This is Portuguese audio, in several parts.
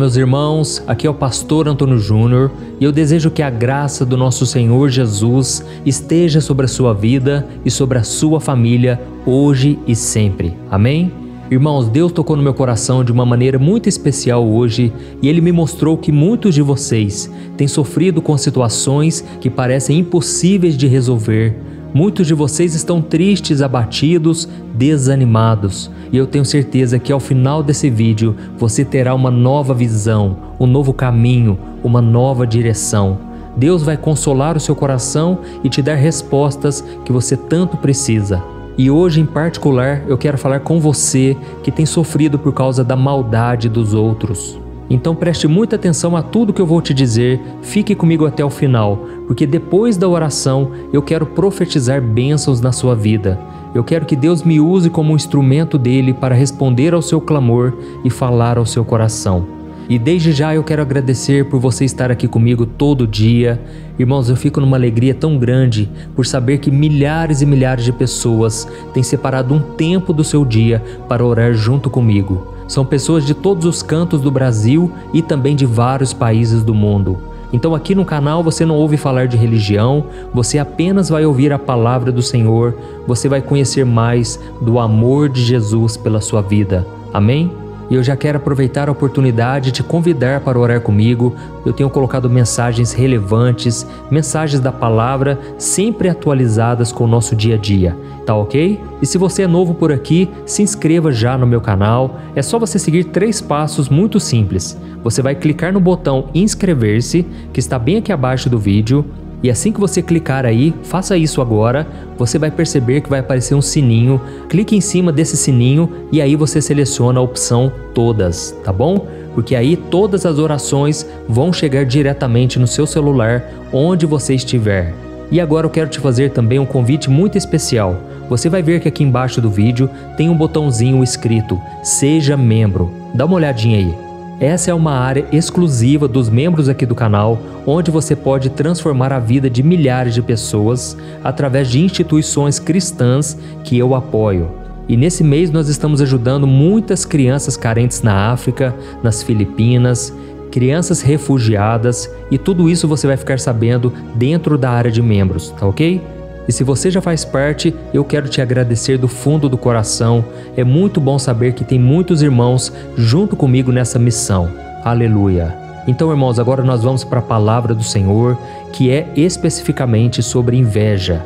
Olá meus irmãos, aqui é o pastor Antônio Júnior e eu desejo que a graça do nosso Senhor Jesus esteja sobre a sua vida e sobre a sua família hoje e sempre. Amém? Irmãos, Deus tocou no meu coração de uma maneira muito especial hoje e Ele me mostrou que muitos de vocês têm sofrido com situações que parecem impossíveis de resolver. Muitos de vocês estão tristes, abatidos, desanimados. E eu tenho certeza que ao final desse vídeo você terá uma nova visão, um novo caminho, uma nova direção. Deus vai consolar o seu coração e te dar respostas que você tanto precisa. E hoje em particular eu quero falar com você que tem sofrido por causa da maldade dos outros. Então preste muita atenção a tudo que eu vou te dizer, fique comigo até o final, porque depois da oração eu quero profetizar bênçãos na sua vida. Eu quero que Deus me use como um instrumento dele para responder ao seu clamor e falar ao seu coração. E desde já eu quero agradecer por você estar aqui comigo todo dia. Irmãos, eu fico numa alegria tão grande por saber que milhares e milhares de pessoas têm separado um tempo do seu dia para orar junto comigo. São pessoas de todos os cantos do Brasil e também de vários países do mundo. Então aqui no canal você não ouve falar de religião, você apenas vai ouvir a palavra do Senhor, você vai conhecer mais do amor de Jesus pela sua vida. Amém? E eu já quero aproveitar a oportunidade de te convidar para orar comigo. Eu tenho colocado mensagens relevantes, mensagens da palavra, sempre atualizadas com o nosso dia a dia. Tá ok? E se você é novo por aqui, se inscreva já no meu canal. É só você seguir 3 passos muito simples. Você vai clicar no botão inscrever-se, que está bem aqui abaixo do vídeo. E assim que você clicar aí, faça isso agora, você vai perceber que vai aparecer um sininho. Clique em cima desse sininho e aí você seleciona a opção todas, tá bom? Porque aí todas as orações vão chegar diretamente no seu celular, onde você estiver. E agora eu quero te fazer também um convite muito especial. Você vai ver que aqui embaixo do vídeo tem um botãozinho escrito Seja Membro. Dá uma olhadinha aí. Essa é uma área exclusiva dos membros aqui do canal, onde você pode transformar a vida de milhares de pessoas através de instituições cristãs que eu apoio. E nesse mês nós estamos ajudando muitas crianças carentes na África, nas Filipinas, crianças refugiadas, e tudo isso você vai ficar sabendo dentro da área de membros, tá ok? E se você já faz parte, eu quero te agradecer do fundo do coração. É muito bom saber que tem muitos irmãos junto comigo nessa missão. Aleluia! Então, irmãos, agora nós vamos para a palavra do Senhor, que é especificamente sobre inveja.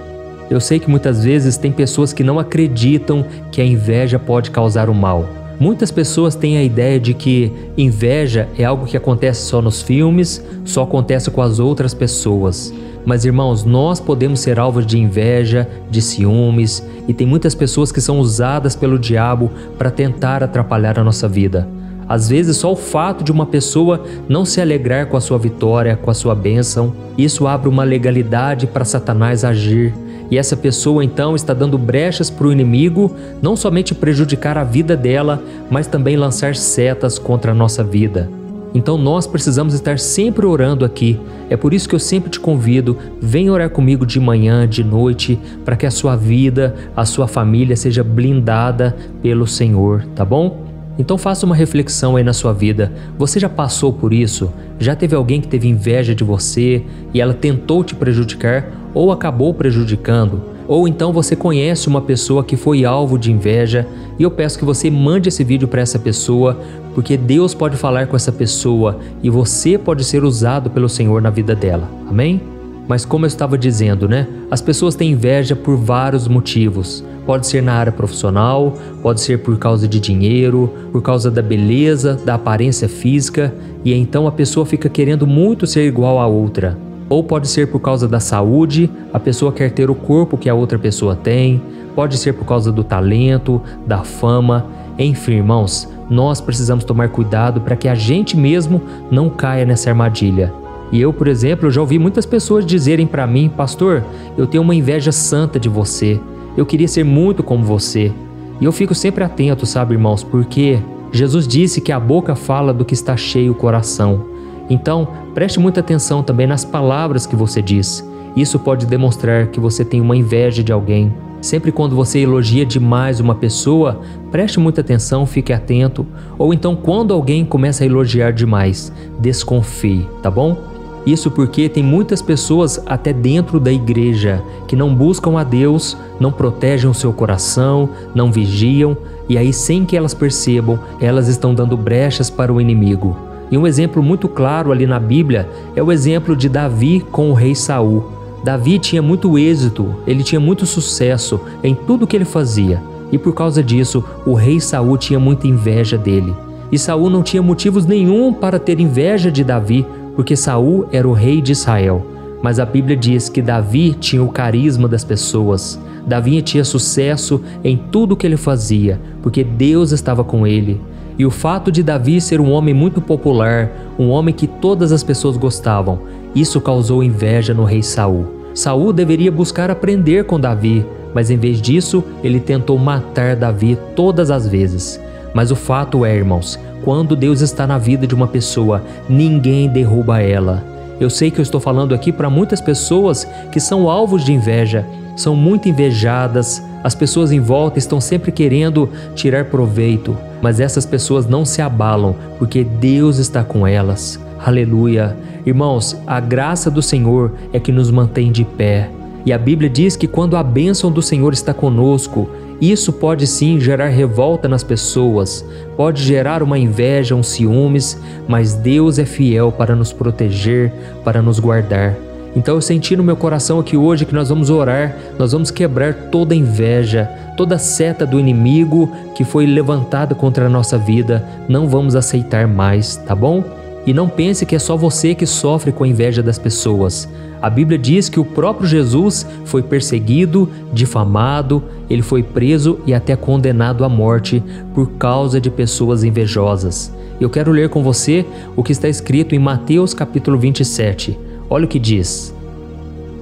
Eu sei que muitas vezes tem pessoas que não acreditam que a inveja pode causar o mal. Muitas pessoas têm a ideia de que inveja é algo que acontece só nos filmes, só acontece com as outras pessoas. Mas irmãos, nós podemos ser alvos de inveja, de ciúmes, e tem muitas pessoas que são usadas pelo diabo para tentar atrapalhar a nossa vida. Às vezes só o fato de uma pessoa não se alegrar com a sua vitória, com a sua bênção, isso abre uma legalidade para Satanás agir. E essa pessoa então está dando brechas para o inimigo, não somente prejudicar a vida dela, mas também lançar setas contra a nossa vida. Então nós precisamos estar sempre orando aqui. É por isso que eu sempre te convido, venha orar comigo de manhã, de noite, para que a sua vida, a sua família seja blindada pelo Senhor, tá bom? Então faça uma reflexão aí na sua vida. Você já passou por isso? Já teve alguém que teve inveja de você e ela tentou te prejudicar ou acabou prejudicando? Ou então você conhece uma pessoa que foi alvo de inveja e eu peço que você mande esse vídeo para essa pessoa, porque Deus pode falar com essa pessoa e você pode ser usado pelo Senhor na vida dela. Amém? Mas como eu estava dizendo, né? As pessoas têm inveja por vários motivos. Pode ser na área profissional, pode ser por causa de dinheiro, por causa da beleza, da aparência física, e então a pessoa fica querendo muito ser igual à outra. Ou pode ser por causa da saúde, a pessoa quer ter o corpo que a outra pessoa tem, pode ser por causa do talento, da fama, enfim, irmãos, nós precisamos tomar cuidado para que a gente mesmo não caia nessa armadilha. E eu, por exemplo, já ouvi muitas pessoas dizerem para mim, pastor, eu tenho uma inveja santa de você, eu queria ser muito como você. E eu fico sempre atento, sabe, irmãos, porque Jesus disse que a boca fala do que está cheio o coração. Então, preste muita atenção também nas palavras que você diz. Isso pode demonstrar que você tem uma inveja de alguém. Sempre quando você elogia demais uma pessoa, preste muita atenção, fique atento. Ou então quando alguém começa a elogiar demais, desconfie, tá bom? Isso porque tem muitas pessoas até dentro da igreja que não buscam a Deus, não protegem o seu coração, não vigiam, e aí sem que elas percebam, elas estão dando brechas para o inimigo. E um exemplo muito claro ali na Bíblia é o exemplo de Davi com o rei Saul. Davi tinha muito êxito, ele tinha muito sucesso em tudo que ele fazia, e por causa disso o rei Saul tinha muita inveja dele. E Saul não tinha motivos nenhum para ter inveja de Davi, porque Saul era o rei de Israel. Mas a Bíblia diz que Davi tinha o carisma das pessoas. Davi tinha sucesso em tudo que ele fazia, porque Deus estava com ele. E o fato de Davi ser um homem muito popular, um homem que todas as pessoas gostavam, isso causou inveja no rei Saul. Saul deveria buscar aprender com Davi, mas em vez disso, ele tentou matar Davi todas as vezes. Mas o fato é, irmãos, quando Deus está na vida de uma pessoa, ninguém derruba ela. Eu sei que eu estou falando aqui para muitas pessoas que são alvos de inveja, são muito invejadas, as pessoas em volta estão sempre querendo tirar proveito, mas essas pessoas não se abalam, porque Deus está com elas. Aleluia! Irmãos, a graça do Senhor é que nos mantém de pé. E a Bíblia diz que quando a bênção do Senhor está conosco, isso pode sim gerar revolta nas pessoas, pode gerar uma inveja, um ciúmes, mas Deus é fiel para nos proteger, para nos guardar. Então eu senti no meu coração aqui hoje que nós vamos orar, nós vamos quebrar toda inveja, toda seta do inimigo que foi levantada contra a nossa vida, não vamos aceitar mais, tá bom? E não pense que é só você que sofre com a inveja das pessoas. A Bíblia diz que o próprio Jesus foi perseguido, difamado, ele foi preso e até condenado à morte por causa de pessoas invejosas. Eu quero ler com você o que está escrito em Mateus capítulo 27. Olha o que diz.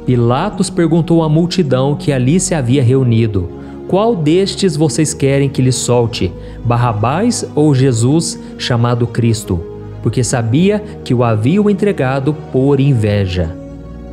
Pilatos perguntou à multidão que ali se havia reunido: qual destes vocês querem que lhe solte, Barrabás ou Jesus, chamado Cristo? Porque sabia que o haviam entregado por inveja.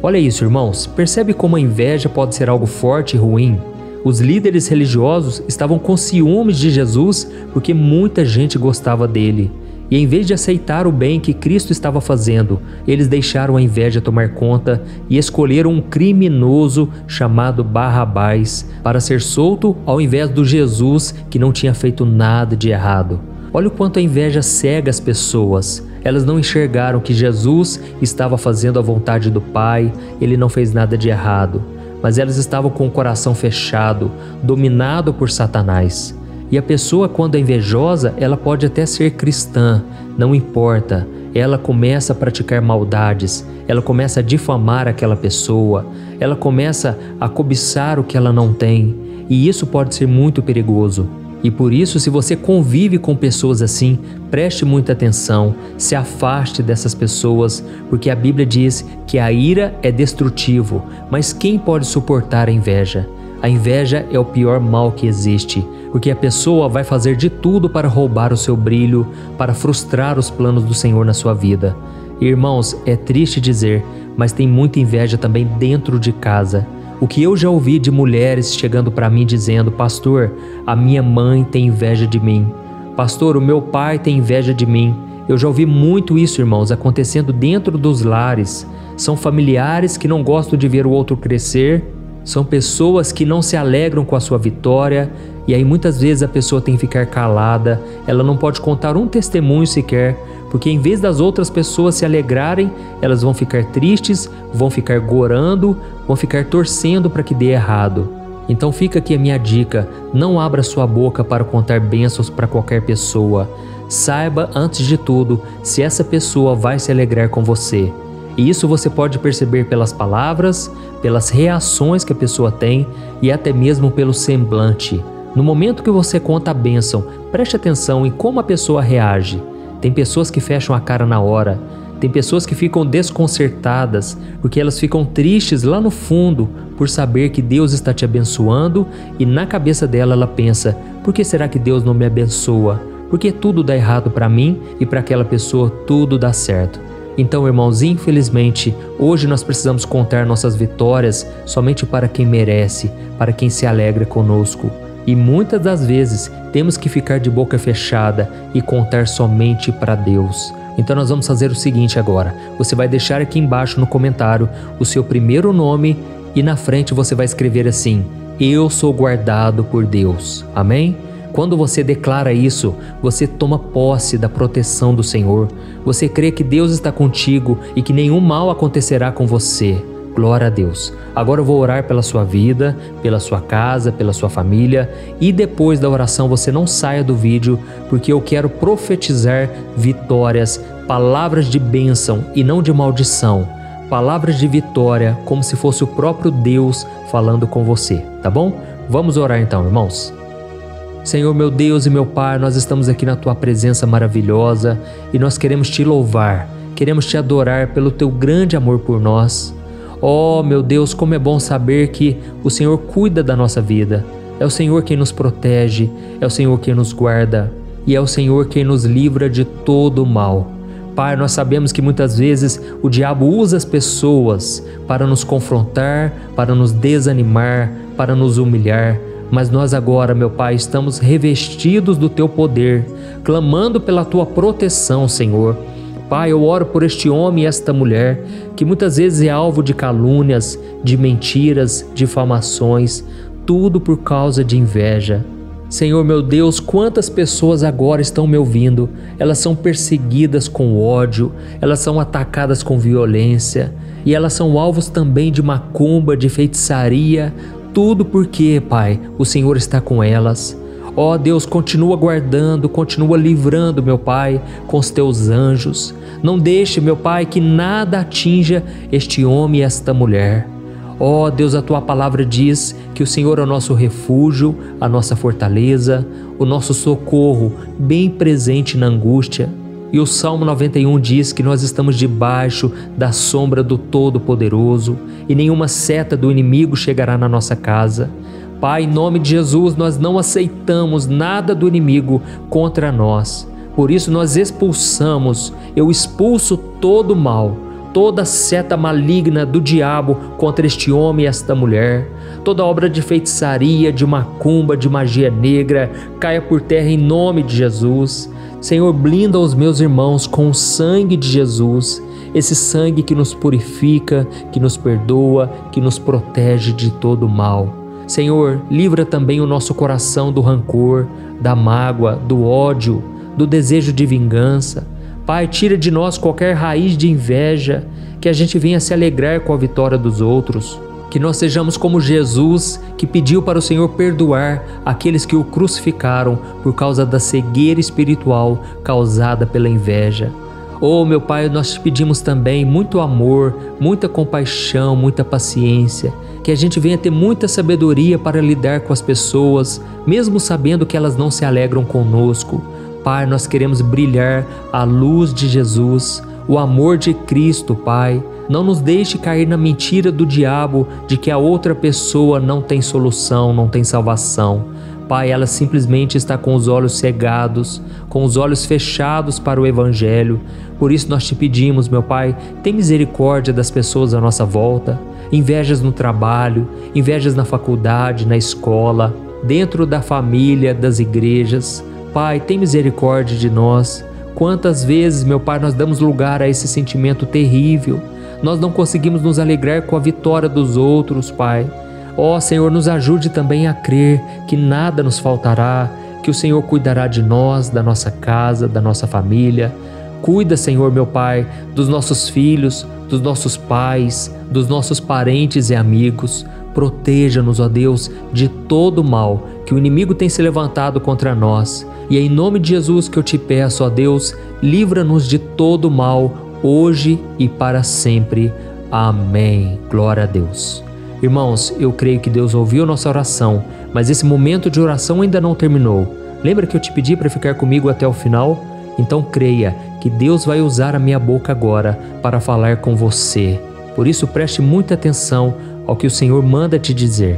Olha isso, irmãos, percebe como a inveja pode ser algo forte e ruim? Os líderes religiosos estavam com ciúmes de Jesus porque muita gente gostava dele. E em vez de aceitar o bem que Cristo estava fazendo, eles deixaram a inveja tomar conta e escolheram um criminoso chamado Barrabás para ser solto ao invés do Jesus que não tinha feito nada de errado. Olha o quanto a inveja cega as pessoas. Elas não enxergaram que Jesus estava fazendo a vontade do Pai, ele não fez nada de errado. Mas elas estavam com o coração fechado, dominado por Satanás. E a pessoa, quando é invejosa, ela pode até ser cristã, não importa. Ela começa a praticar maldades, ela começa a difamar aquela pessoa, ela começa a cobiçar o que ela não tem. E isso pode ser muito perigoso. E por isso, se você convive com pessoas assim, preste muita atenção, se afaste dessas pessoas, porque a Bíblia diz que a ira é destrutivo, mas quem pode suportar a inveja? A inveja é o pior mal que existe, porque a pessoa vai fazer de tudo para roubar o seu brilho, para frustrar os planos do Senhor na sua vida. Irmãos, é triste dizer, mas tem muita inveja também dentro de casa. O que eu já ouvi de mulheres chegando para mim dizendo: pastor, a minha mãe tem inveja de mim. Pastor, o meu pai tem inveja de mim. Eu já ouvi muito isso, irmãos, acontecendo dentro dos lares. São familiares que não gostam de ver o outro crescer. São pessoas que não se alegram com a sua vitória. E aí muitas vezes a pessoa tem que ficar calada. Ela não pode contar um testemunho sequer, porque em vez das outras pessoas se alegrarem, elas vão ficar tristes, vão ficar gorando, vão ficar torcendo para que dê errado. Então fica aqui a minha dica: não abra sua boca para contar bênçãos para qualquer pessoa. Saiba, antes de tudo, se essa pessoa vai se alegrar com você. E isso você pode perceber pelas palavras, pelas reações que a pessoa tem e até mesmo pelo semblante. No momento que você conta a bênção, preste atenção em como a pessoa reage. Tem pessoas que fecham a cara na hora. Tem pessoas que ficam desconcertadas porque elas ficam tristes lá no fundo por saber que Deus está te abençoando, e na cabeça dela ela pensa: por que será que Deus não me abençoa? Porque tudo dá errado para mim e para aquela pessoa tudo dá certo. Então, irmãos, infelizmente, hoje nós precisamos contar nossas vitórias somente para quem merece, para quem se alegra conosco. E muitas das vezes temos que ficar de boca fechada e contar somente para Deus. Então nós vamos fazer o seguinte agora. Você vai deixar aqui embaixo no comentário o seu primeiro nome e na frente você vai escrever assim: eu sou guardado por Deus. Amém? Quando você declara isso, você toma posse da proteção do Senhor. Você crê que Deus está contigo e que nenhum mal acontecerá com você. Glória a Deus. Agora eu vou orar pela sua vida, pela sua casa, pela sua família, e depois da oração você não saia do vídeo, porque eu quero profetizar vitórias, palavras de bênção e não de maldição. Palavras de vitória, como se fosse o próprio Deus falando com você, tá bom? Vamos orar então, irmãos. Senhor, meu Deus e meu Pai, nós estamos aqui na Tua presença maravilhosa e nós queremos Te louvar, queremos Te adorar pelo Teu grande amor por nós. Oh, meu Deus, como é bom saber que o Senhor cuida da nossa vida. É o Senhor quem nos protege, é o Senhor quem nos guarda e é o Senhor quem nos livra de todo o mal. Pai, nós sabemos que muitas vezes o diabo usa as pessoas para nos confrontar, para nos desanimar, para nos humilhar. Mas nós agora, meu Pai, estamos revestidos do Teu poder, clamando pela Tua proteção, Senhor. Pai, eu oro por este homem e esta mulher, que muitas vezes é alvo de calúnias, de mentiras, difamações, tudo por causa de inveja. Senhor, meu Deus, quantas pessoas agora estão me ouvindo? Elas são perseguidas com ódio, elas são atacadas com violência, e elas são alvos também de macumba, de feitiçaria, tudo porque, Pai, o Senhor está com elas. Ó Deus, continua guardando, continua livrando, meu Pai, com os Teus anjos. Não deixe, meu Pai, que nada atinja este homem e esta mulher. Ó Deus, a Tua palavra diz que o Senhor é o nosso refúgio, a nossa fortaleza, o nosso socorro, bem presente na angústia. E o Salmo 91 diz que nós estamos debaixo da sombra do Todo-Poderoso e nenhuma seta do inimigo chegará na nossa casa. Pai, em nome de Jesus, nós não aceitamos nada do inimigo contra nós. Por isso nós expulsamos, eu expulso todo o mal, toda seta maligna do diabo contra este homem e esta mulher. Toda obra de feitiçaria, de macumba, de magia negra, caia por terra em nome de Jesus. Senhor, blinda os meus irmãos com o sangue de Jesus, esse sangue que nos purifica, que nos perdoa, que nos protege de todo o mal. Senhor, livra também o nosso coração do rancor, da mágoa, do ódio, do desejo de vingança. Pai, tira de nós qualquer raiz de inveja, que a gente venha se alegrar com a vitória dos outros. Que nós sejamos como Jesus, que pediu para o Senhor perdoar aqueles que o crucificaram por causa da cegueira espiritual causada pela inveja. Oh, meu Pai, nós te pedimos também muito amor, muita compaixão, muita paciência, que a gente venha ter muita sabedoria para lidar com as pessoas, mesmo sabendo que elas não se alegram conosco. Pai, nós queremos brilhar a luz de Jesus, o amor de Cristo, Pai. Não nos deixe cair na mentira do diabo de que a outra pessoa não tem solução, não tem salvação. Pai, ela simplesmente está com os olhos cegados, com os olhos fechados para o Evangelho. Por isso nós te pedimos, meu Pai, tem misericórdia das pessoas à nossa volta. Invejas no trabalho, invejas na faculdade, na escola, dentro da família, das igrejas. Pai, tem misericórdia de nós. Quantas vezes, meu Pai, nós damos lugar a esse sentimento terrível. Nós não conseguimos nos alegrar com a vitória dos outros, Pai. Ó Senhor, nos ajude também a crer que nada nos faltará, que o Senhor cuidará de nós, da nossa casa, da nossa família. Cuida, Senhor, meu Pai, dos nossos filhos, dos nossos pais, dos nossos parentes e amigos. Proteja-nos, ó Deus, de todo mal que o inimigo tem se levantado contra nós. E é em nome de Jesus que eu te peço, ó Deus, livra-nos de todo mal, hoje e para sempre. Amém. Glória a Deus. Irmãos, eu creio que Deus ouviu nossa oração, mas esse momento de oração ainda não terminou. Lembra que eu te pedi para ficar comigo até o final? Então creia que Deus vai usar a minha boca agora para falar com você. Por isso preste muita atenção ao que o Senhor manda te dizer.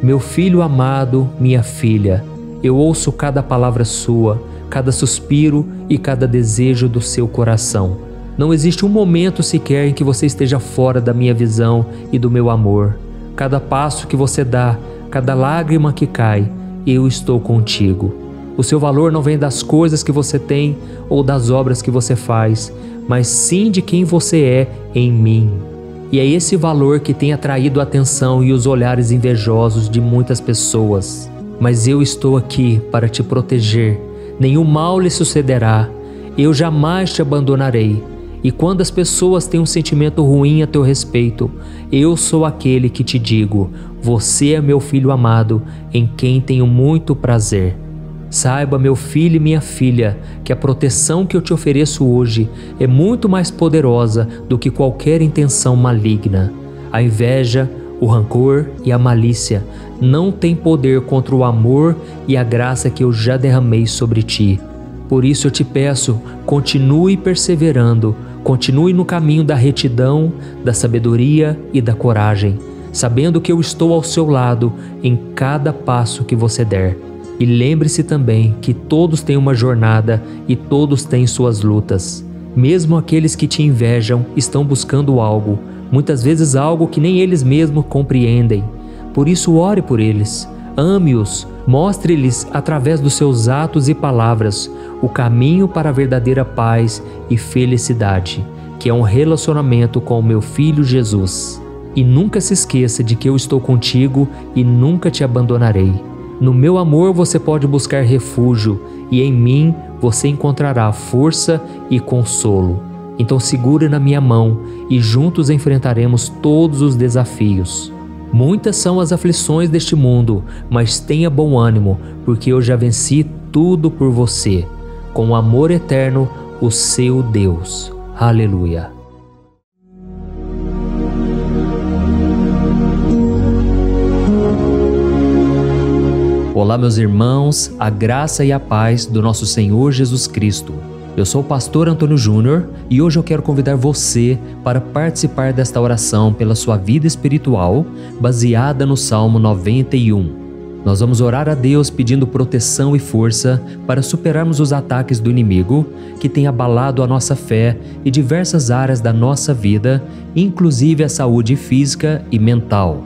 Meu filho amado, minha filha, eu ouço cada palavra sua, cada suspiro e cada desejo do seu coração. Não existe um momento sequer em que você esteja fora da minha visão e do meu amor. Cada passo que você dá, cada lágrima que cai, eu estou contigo. O seu valor não vem das coisas que você tem ou das obras que você faz, mas sim de quem você é em mim. E é esse valor que tem atraído a atenção e os olhares invejosos de muitas pessoas. Mas eu estou aqui para te proteger. Nenhum mal lhe sucederá. Eu jamais te abandonarei. E quando as pessoas têm um sentimento ruim a teu respeito, eu sou aquele que te digo: você é meu filho amado, em quem tenho muito prazer. Saiba, meu filho e minha filha, que a proteção que eu te ofereço hoje é muito mais poderosa do que qualquer intenção maligna. A inveja, o rancor e a malícia não têm poder contra o amor e a graça que eu já derramei sobre ti. Por isso eu te peço, continue perseverando, continue no caminho da retidão, da sabedoria e da coragem, sabendo que eu estou ao seu lado em cada passo que você der. E lembre-se também que todos têm uma jornada e todos têm suas lutas. Mesmo aqueles que te invejam estão buscando algo, muitas vezes algo que nem eles mesmos compreendem. Por isso ore por eles, ame-os, mostre-lhes através dos seus atos e palavras o caminho para a verdadeira paz e felicidade, que é um relacionamento com o meu Filho Jesus. E nunca se esqueça de que eu estou contigo e nunca te abandonarei. No meu amor você pode buscar refúgio e em mim você encontrará força e consolo. Então segure na minha mão e juntos enfrentaremos todos os desafios. Muitas são as aflições deste mundo, mas tenha bom ânimo, porque eu já venci tudo por você. Com amor eterno, o seu Deus. Aleluia. Olá, meus irmãos, a graça e a paz do nosso Senhor Jesus Cristo. Eu sou o pastor Antônio Júnior e hoje eu quero convidar você para participar desta oração pela sua vida espiritual, baseada no Salmo 91. Nós vamos orar a Deus pedindo proteção e força para superarmos os ataques do inimigo que tem abalado a nossa fé e diversas áreas da nossa vida, inclusive a saúde física e mental.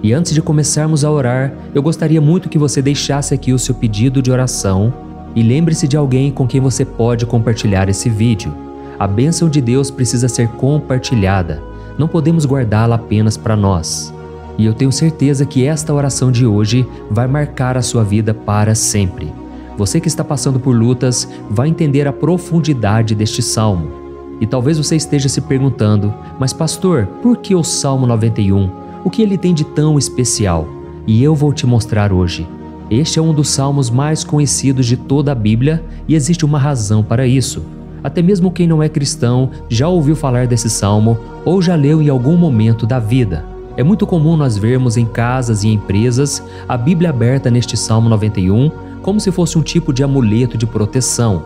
E antes de começarmos a orar, eu gostaria muito que você deixasse aqui o seu pedido de oração e lembre-se de alguém com quem você pode compartilhar esse vídeo. A bênção de Deus precisa ser compartilhada, não podemos guardá-la apenas para nós. E eu tenho certeza que esta oração de hoje vai marcar a sua vida para sempre. Você que está passando por lutas vai entender a profundidade deste salmo. E talvez você esteja se perguntando: mas pastor, por que o Salmo 91? O que ele tem de tão especial? E eu vou te mostrar hoje. Este é um dos salmos mais conhecidos de toda a Bíblia e existe uma razão para isso. Até mesmo quem não é cristão já ouviu falar desse salmo ou já leu em algum momento da vida. É muito comum nós vermos em casas e empresas a Bíblia aberta neste Salmo 91 como se fosse um tipo de amuleto de proteção.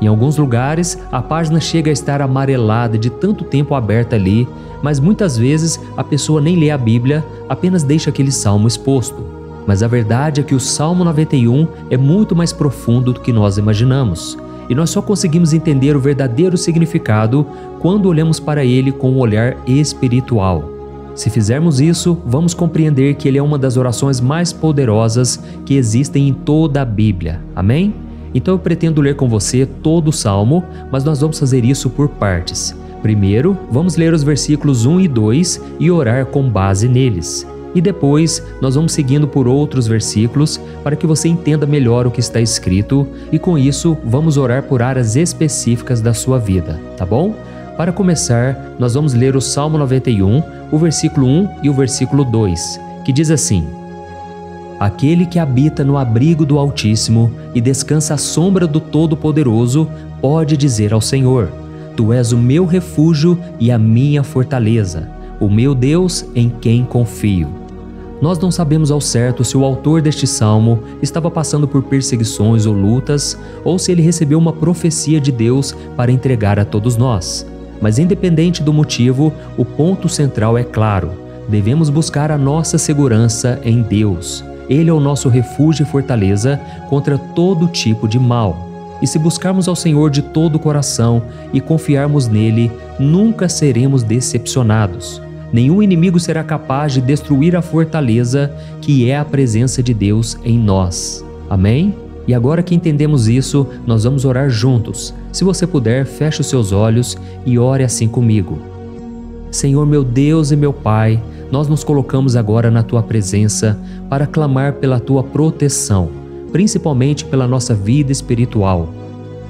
Em alguns lugares, a página chega a estar amarelada de tanto tempo aberta ali, mas muitas vezes a pessoa nem lê a Bíblia, apenas deixa aquele salmo exposto. Mas a verdade é que o Salmo 91 é muito mais profundo do que nós imaginamos. E nós só conseguimos entender o verdadeiro significado quando olhamos para ele com um olhar espiritual. Se fizermos isso, vamos compreender que ele é uma das orações mais poderosas que existem em toda a Bíblia. Amém? Então eu pretendo ler com você todo o Salmo, mas nós vamos fazer isso por partes. Primeiro, vamos ler os versículos 1 e 2 e orar com base neles. E depois, nós vamos seguindo por outros versículos para que você entenda melhor o que está escrito e com isso, vamos orar por áreas específicas da sua vida, tá bom? Para começar, nós vamos ler o Salmo 91, o versículo 1 e o versículo 2, que diz assim: Aquele que habita no abrigo do Altíssimo e descansa à sombra do Todo-Poderoso pode dizer ao Senhor: Tu és o meu refúgio e a minha fortaleza, o meu Deus em quem confio. Nós não sabemos ao certo se o autor deste salmo estava passando por perseguições ou lutas, ou se ele recebeu uma profecia de Deus para entregar a todos nós. Mas independente do motivo, o ponto central é claro: devemos buscar a nossa segurança em Deus. Ele é o nosso refúgio e fortaleza contra todo tipo de mal. E se buscarmos ao Senhor de todo o coração e confiarmos nele, nunca seremos decepcionados. Nenhum inimigo será capaz de destruir a fortaleza que é a presença de Deus em nós. Amém? E agora que entendemos isso, nós vamos orar juntos. Se você puder, feche os seus olhos e ore assim comigo. Senhor meu Deus e meu Pai, nós nos colocamos agora na Tua presença para clamar pela Tua proteção, principalmente pela nossa vida espiritual.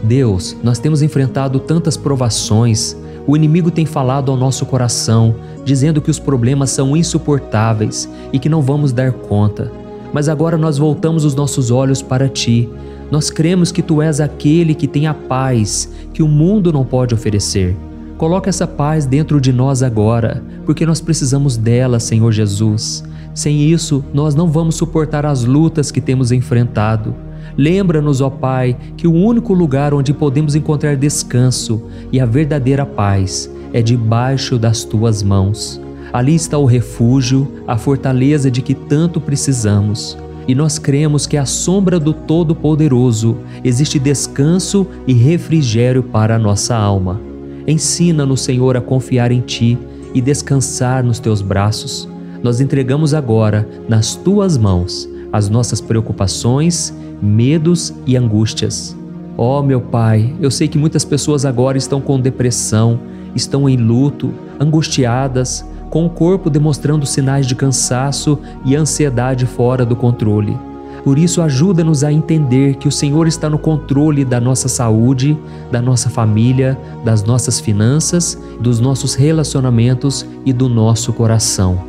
Deus, nós temos enfrentado tantas provações, o inimigo tem falado ao nosso coração, dizendo que os problemas são insuportáveis e que não vamos dar conta. Mas agora nós voltamos os nossos olhos para Ti. Nós cremos que Tu és aquele que tem a paz que o mundo não pode oferecer. Coloca essa paz dentro de nós agora, porque nós precisamos dela, Senhor Jesus. Sem isso, nós não vamos suportar as lutas que temos enfrentado. Lembra-nos, ó Pai, que o único lugar onde podemos encontrar descanso e a verdadeira paz é debaixo das Tuas mãos. Ali está o refúgio, a fortaleza de que tanto precisamos. E nós cremos que à sombra do Todo-Poderoso existe descanso e refrigério para a nossa alma. Ensina-nos, Senhor, a confiar em Ti e descansar nos Teus braços. Nós entregamos agora nas Tuas mãos as nossas preocupações, medos e angústias. Ó meu Pai, eu sei que muitas pessoas agora estão com depressão, estão em luto, angustiadas, com o corpo demonstrando sinais de cansaço e ansiedade fora do controle. Por isso, ajuda-nos a entender que o Senhor está no controle da nossa saúde, da nossa família, das nossas finanças, dos nossos relacionamentos e do nosso coração.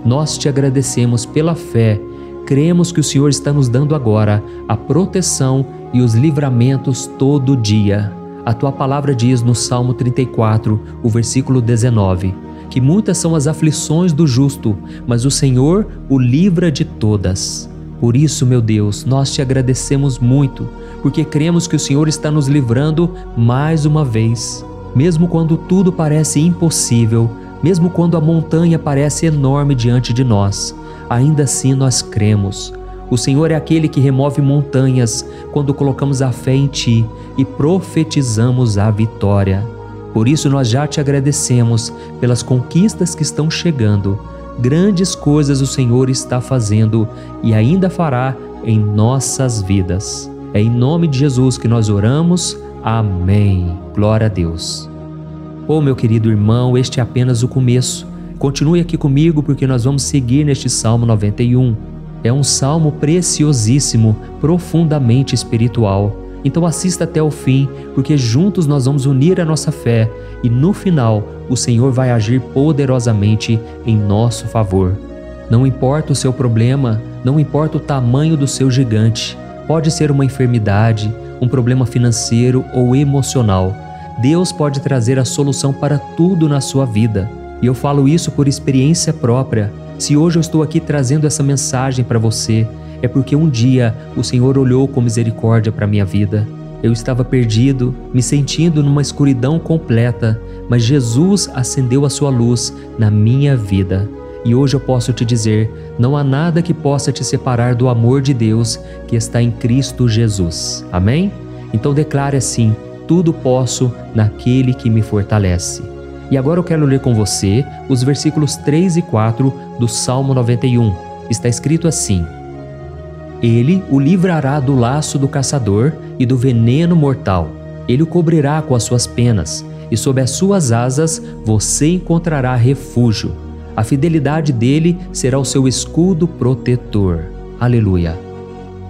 Nós Te agradecemos pela fé. Cremos que o Senhor está nos dando agora a proteção e os livramentos todo dia. A Tua palavra diz no Salmo 34, o versículo 19, que muitas são as aflições do justo, mas o Senhor o livra de todas. Por isso, meu Deus, nós Te agradecemos muito, porque cremos que o Senhor está nos livrando mais uma vez. Mesmo quando tudo parece impossível, mesmo quando a montanha parece enorme diante de nós, ainda assim nós cremos. O Senhor é aquele que remove montanhas quando colocamos a fé em Ti e profetizamos a vitória. Por isso nós já Te agradecemos pelas conquistas que estão chegando. Grandes coisas o Senhor está fazendo e ainda fará em nossas vidas. É em nome de Jesus que nós oramos. Amém. Glória a Deus. Oh, meu querido irmão, este é apenas o começo. Continue aqui comigo porque nós vamos seguir neste Salmo 91. É um salmo preciosíssimo, profundamente espiritual. Então assista até o fim, porque juntos nós vamos unir a nossa fé e no final o Senhor vai agir poderosamente em nosso favor. Não importa o seu problema, não importa o tamanho do seu gigante, pode ser uma enfermidade, um problema financeiro ou emocional. Deus pode trazer a solução para tudo na sua vida. E eu falo isso por experiência própria. Se hoje eu estou aqui trazendo essa mensagem para você, é porque um dia o Senhor olhou com misericórdia para a minha vida. Eu estava perdido, me sentindo numa escuridão completa, mas Jesus acendeu a sua luz na minha vida. E hoje eu posso te dizer, não há nada que possa te separar do amor de Deus que está em Cristo Jesus. Amém? Então declare assim: tudo posso naquele que me fortalece. E agora eu quero ler com você os versículos 3 e 4 do Salmo 91. Está escrito assim: Ele o livrará do laço do caçador e do veneno mortal. Ele o cobrirá com as suas penas, e sob as suas asas você encontrará refúgio. A fidelidade dele será o seu escudo protetor. Aleluia.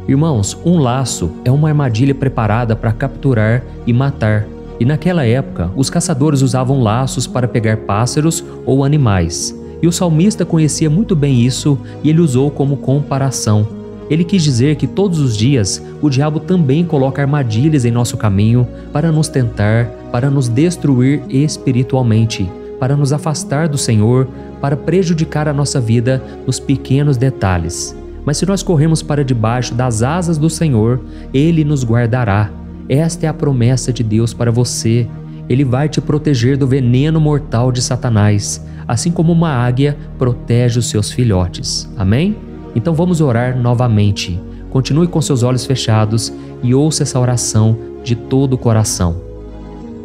Irmãos, um laço é uma armadilha preparada para capturar e matar. E naquela época, os caçadores usavam laços para pegar pássaros ou animais. E o salmista conhecia muito bem isso e ele usou como comparação. Ele quis dizer que todos os dias o diabo também coloca armadilhas em nosso caminho para nos tentar, para nos destruir espiritualmente, para nos afastar do Senhor, para prejudicar a nossa vida nos pequenos detalhes. Mas se nós corremos para debaixo das asas do Senhor, Ele nos guardará. Esta é a promessa de Deus para você. Ele vai te proteger do veneno mortal de Satanás, assim como uma águia protege os seus filhotes. Amém? Então vamos orar novamente. Continue com seus olhos fechados e ouça essa oração de todo o coração.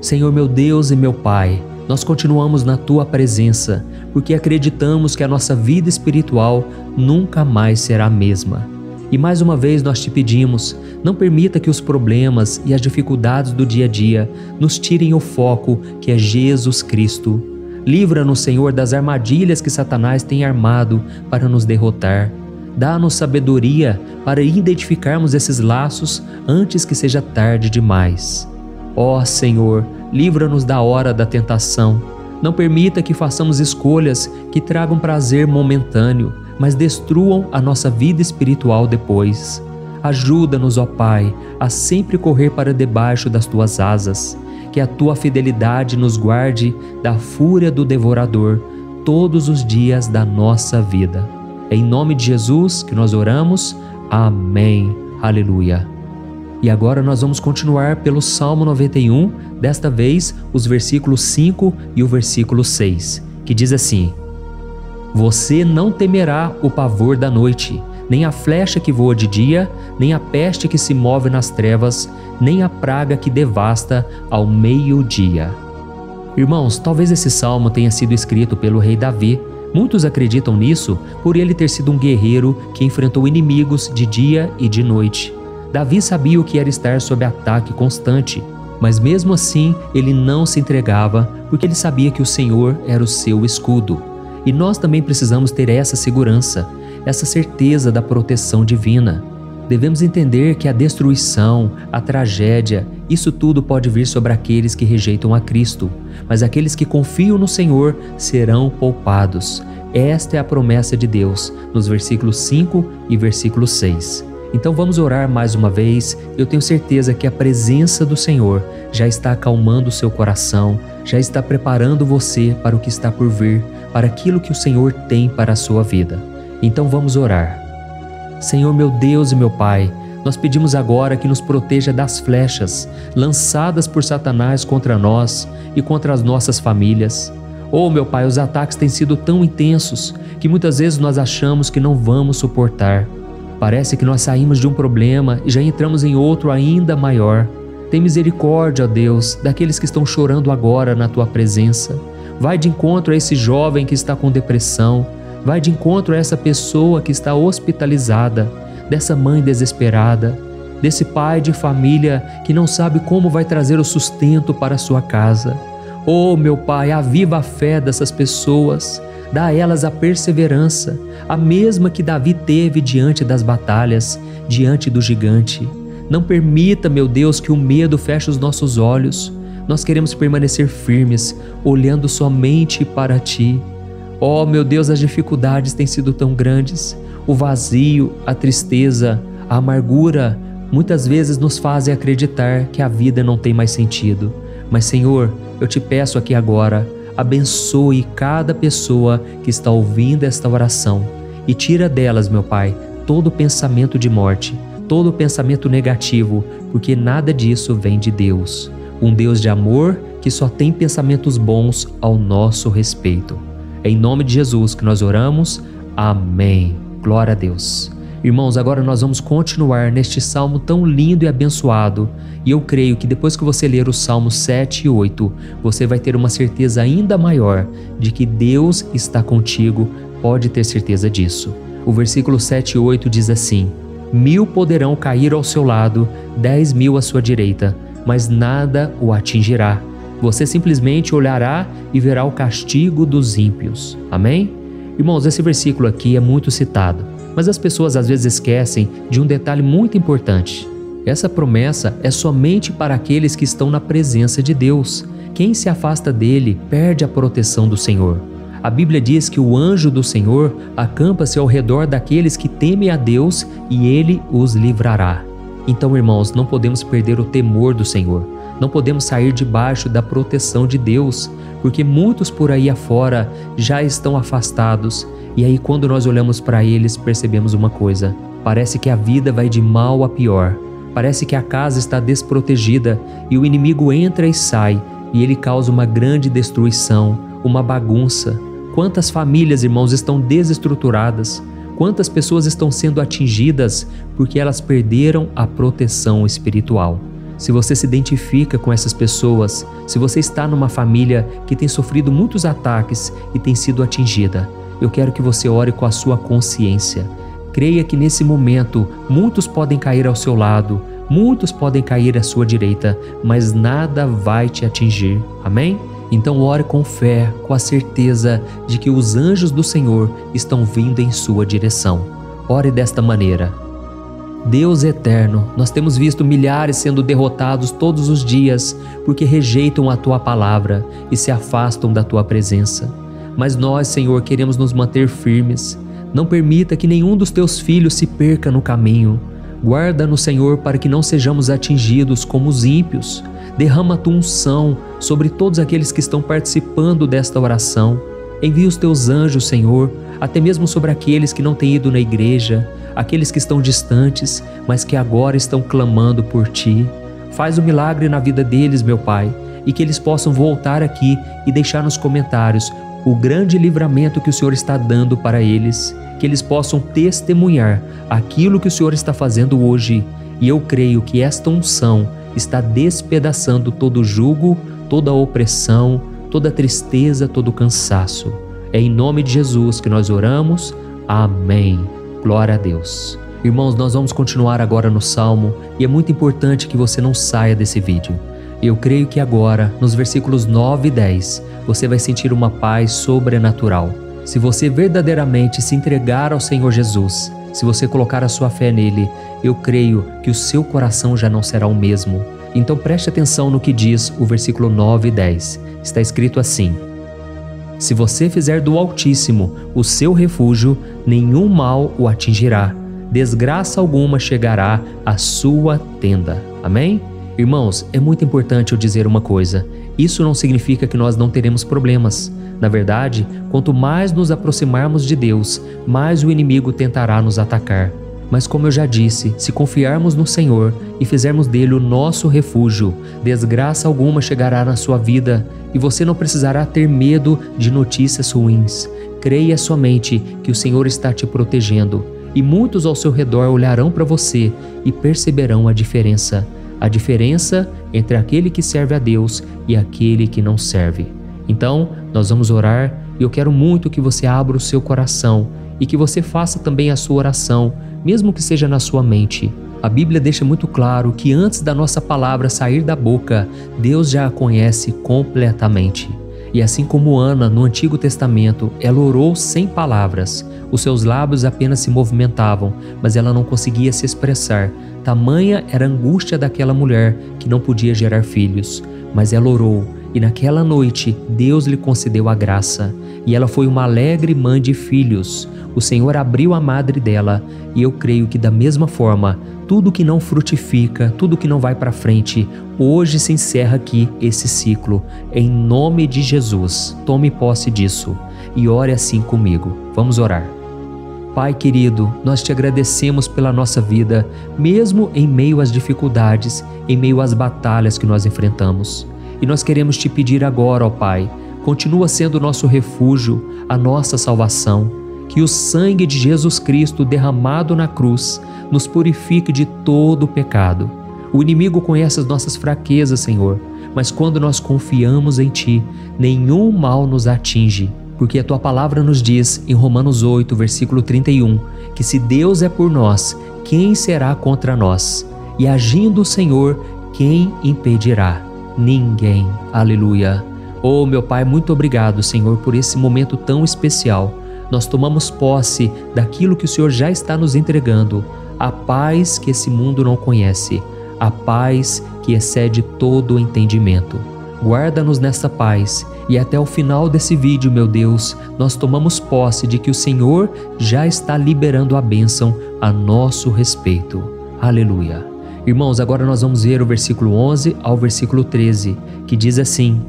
Senhor meu Deus e meu Pai, nós continuamos na Tua presença, porque acreditamos que a nossa vida espiritual nunca mais será a mesma. E mais uma vez nós te pedimos, não permita que os problemas e as dificuldades do dia a dia nos tirem o foco que é Jesus Cristo. Livra-nos, Senhor, das armadilhas que Satanás tem armado para nos derrotar. Dá-nos sabedoria para identificarmos esses laços antes que seja tarde demais. Ó Senhor, livra-nos da hora da tentação. Não permita que façamos escolhas que tragam prazer momentâneo, mas destruam a nossa vida espiritual depois. Ajuda-nos, ó Pai, a sempre correr para debaixo das Tuas asas. Que a Tua fidelidade nos guarde da fúria do devorador todos os dias da nossa vida. É em nome de Jesus que nós oramos. Amém. Aleluia. E agora nós vamos continuar pelo Salmo 91, desta vez os versículos 5 e o versículo 6, que diz assim: Você não temerá o pavor da noite, nem a flecha que voa de dia, nem a peste que se move nas trevas, nem a praga que devasta ao meio-dia. Irmãos, talvez esse salmo tenha sido escrito pelo rei Davi. Muitos acreditam nisso por ele ter sido um guerreiro que enfrentou inimigos de dia e de noite. Davi sabia o que era estar sob ataque constante, mas mesmo assim ele não se entregava porque ele sabia que o Senhor era o seu escudo. E nós também precisamos ter essa segurança, essa certeza da proteção divina. Devemos entender que a destruição, a tragédia, isso tudo pode vir sobre aqueles que rejeitam a Cristo, mas aqueles que confiam no Senhor serão poupados. Esta é a promessa de Deus, nos versículos 5 e versículo 6. Então vamos orar mais uma vez. Eu tenho certeza que a presença do Senhor já está acalmando o seu coração, já está preparando você para o que está por vir, para aquilo que o Senhor tem para a sua vida. Então vamos orar. Senhor meu Deus e meu Pai, nós pedimos agora que nos proteja das flechas lançadas por Satanás contra nós e contra as nossas famílias. Oh meu Pai, os ataques têm sido tão intensos que muitas vezes nós achamos que não vamos suportar. Parece que nós saímos de um problema e já entramos em outro ainda maior. Tem misericórdia, ó Deus, daqueles que estão chorando agora na Tua presença. Vai de encontro a esse jovem que está com depressão. Vai de encontro a essa pessoa que está hospitalizada, dessa mãe desesperada, desse pai de família que não sabe como vai trazer o sustento para a sua casa. Oh, meu Pai, aviva a fé dessas pessoas, dá a elas a perseverança, a mesma que Davi teve diante das batalhas, diante do gigante. Não permita, meu Deus, que o medo feche os nossos olhos. Nós queremos permanecer firmes, olhando somente para Ti. Oh, meu Deus, as dificuldades têm sido tão grandes. O vazio, a tristeza, a amargura, muitas vezes nos fazem acreditar que a vida não tem mais sentido. Mas, Senhor, eu te peço aqui agora, abençoe cada pessoa que está ouvindo esta oração e tira delas, meu Pai, todo pensamento de morte, todo pensamento negativo, porque nada disso vem de Deus. Um Deus de amor que só tem pensamentos bons ao nosso respeito. É em nome de Jesus que nós oramos. Amém. Glória a Deus. Irmãos, agora nós vamos continuar neste salmo tão lindo e abençoado. E eu creio que depois que você ler os salmos 7 e 8, você vai ter uma certeza ainda maior de que Deus está contigo. Pode ter certeza disso. O versículo 7 e 8 diz assim: 1000 poderão cair ao seu lado, 10.000 à sua direita, mas nada o atingirá. Você simplesmente olhará e verá o castigo dos ímpios. Amém? Irmãos, esse versículo aqui é muito citado, mas as pessoas às vezes esquecem de um detalhe muito importante. Essa promessa é somente para aqueles que estão na presença de Deus. Quem se afasta dele perde a proteção do Senhor. A Bíblia diz que o anjo do Senhor acampa-se ao redor daqueles que temem a Deus e ele os livrará. Então, irmãos, não podemos perder o temor do Senhor. Não podemos sair debaixo da proteção de Deus, porque muitos por aí afora já estão afastados. E aí, quando nós olhamos para eles, percebemos uma coisa: parece que a vida vai de mal a pior. Parece que a casa está desprotegida e o inimigo entra e sai, e ele causa uma grande destruição, uma bagunça. Quantas famílias, irmãos, estão desestruturadas? Quantas pessoas estão sendo atingidas porque elas perderam a proteção espiritual? Se você se identifica com essas pessoas, se você está numa família que tem sofrido muitos ataques e tem sido atingida, eu quero que você ore com a sua consciência. Creia que nesse momento muitos podem cair ao seu lado, muitos podem cair à sua direita, mas nada vai te atingir. Amém? Então ore com fé, com a certeza de que os anjos do Senhor estão vindo em sua direção. Ore desta maneira. Deus eterno, nós temos visto milhares sendo derrotados todos os dias porque rejeitam a Tua palavra e se afastam da Tua presença. Mas nós, Senhor, queremos nos manter firmes. Não permita que nenhum dos Teus filhos se perca no caminho. Guarda-nos, Senhor, para que não sejamos atingidos como os ímpios. Derrama a Tua unção sobre todos aqueles que estão participando desta oração. Envia os Teus anjos, Senhor, até mesmo sobre aqueles que não têm ido na igreja, aqueles que estão distantes, mas que agora estão clamando por Ti. Faz um milagre na vida deles, meu Pai, e que eles possam voltar aqui e deixar nos comentários o grande livramento que o Senhor está dando para eles, que eles possam testemunhar aquilo que o Senhor está fazendo hoje. E eu creio que esta unção está despedaçando todo jugo, toda opressão, toda tristeza, todo cansaço. É em nome de Jesus que nós oramos. Amém. Glória a Deus. Irmãos, nós vamos continuar agora no Salmo e é muito importante que você não saia desse vídeo. Eu creio que agora, nos versículos 9 e 10, você vai sentir uma paz sobrenatural. Se você verdadeiramente se entregar ao Senhor Jesus, se você colocar a sua fé nele, eu creio que o seu coração já não será o mesmo. Então preste atenção no que diz o versículo 9 e 10. Está escrito assim: se você fizer do Altíssimo o seu refúgio, nenhum mal o atingirá, desgraça alguma chegará à sua tenda. Amém? Irmãos, é muito importante eu dizer uma coisa. Isso não significa que nós não teremos problemas. Na verdade, quanto mais nos aproximarmos de Deus, mais o inimigo tentará nos atacar. Mas como eu já disse, se confiarmos no Senhor e fizermos dele o nosso refúgio, desgraça alguma chegará na sua vida e você não precisará ter medo de notícias ruins. Creia somente que o Senhor está te protegendo e muitos ao seu redor olharão para você e perceberão a diferença entre aquele que serve a Deus e aquele que não serve. Então, nós vamos orar e eu quero muito que você abra o seu coração e que você faça também a sua oração, mesmo que seja na sua mente. A Bíblia deixa muito claro que antes da nossa palavra sair da boca, Deus já a conhece completamente. E assim como Ana, no Antigo Testamento, ela orou sem palavras. Os seus lábios apenas se movimentavam, mas ela não conseguia se expressar. Tamanha era a angústia daquela mulher que não podia gerar filhos. Mas ela orou, e naquela noite Deus lhe concedeu a graça. E ela foi uma alegre mãe de filhos. O Senhor abriu a madre dela, e eu creio que da mesma forma, tudo que não frutifica, tudo que não vai para frente, hoje se encerra aqui esse ciclo. Em nome de Jesus, tome posse disso e ore assim comigo. Vamos orar. Pai querido, nós te agradecemos pela nossa vida, mesmo em meio às dificuldades, em meio às batalhas que nós enfrentamos. E nós queremos te pedir agora, ó Pai, continua sendo o nosso refúgio, a nossa salvação. Que o sangue de Jesus Cristo derramado na cruz nos purifique de todo o pecado. O inimigo conhece as nossas fraquezas, Senhor, mas quando nós confiamos em Ti, nenhum mal nos atinge, porque a Tua palavra nos diz em Romanos 8, versículo 31, que se Deus é por nós, quem será contra nós? E agindo o Senhor, quem impedirá? Ninguém. Aleluia. Oh, meu Pai, muito obrigado, Senhor, por esse momento tão especial. Nós tomamos posse daquilo que o Senhor já está nos entregando, a paz que esse mundo não conhece, a paz que excede todo o entendimento. Guarda-nos nessa paz e até o final desse vídeo, meu Deus, nós tomamos posse de que o Senhor já está liberando a bênção a nosso respeito. Aleluia. Irmãos, agora nós vamos ver o versículo 11 ao versículo 13, que diz assim: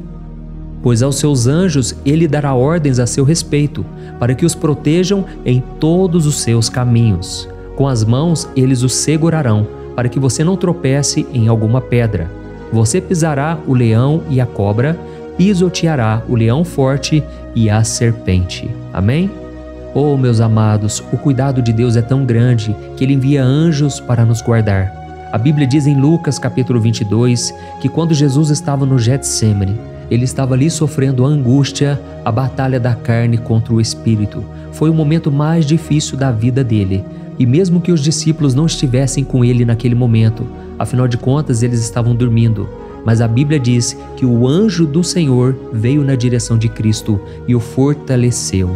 pois aos seus anjos ele dará ordens a seu respeito, para que os protejam em todos os seus caminhos. Com as mãos eles os segurarão, para que você não tropece em alguma pedra. Você pisará o leão e a cobra, pisoteará o leão forte e a serpente. Amém? Oh, meus amados, o cuidado de Deus é tão grande que Ele envia anjos para nos guardar. A Bíblia diz em Lucas capítulo 22 que quando Jesus estava no Getsêmani, ele estava ali sofrendo a angústia, a batalha da carne contra o espírito. Foi o momento mais difícil da vida dele. E mesmo que os discípulos não estivessem com ele naquele momento, afinal de contas eles estavam dormindo, mas a Bíblia diz que o anjo do Senhor veio na direção de Cristo e o fortaleceu.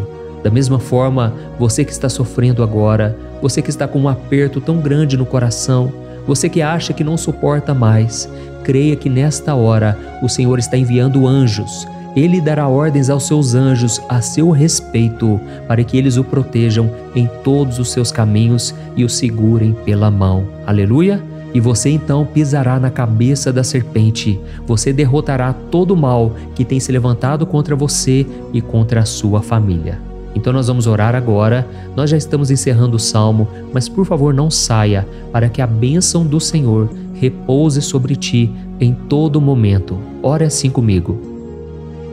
Da mesma forma, você que está sofrendo agora, você que está com um aperto tão grande no coração, você que acha que não suporta mais, creia que nesta hora o Senhor está enviando anjos. Ele dará ordens aos seus anjos a seu respeito, para que eles o protejam em todos os seus caminhos e o segurem pela mão. Aleluia! E você então pisará na cabeça da serpente. Você derrotará todo o mal que tem se levantado contra você e contra a sua família. Então nós vamos orar agora. Nós já estamos encerrando o salmo, mas por favor não saia, para que a bênção do Senhor repouse sobre ti em todo momento. Ore assim comigo.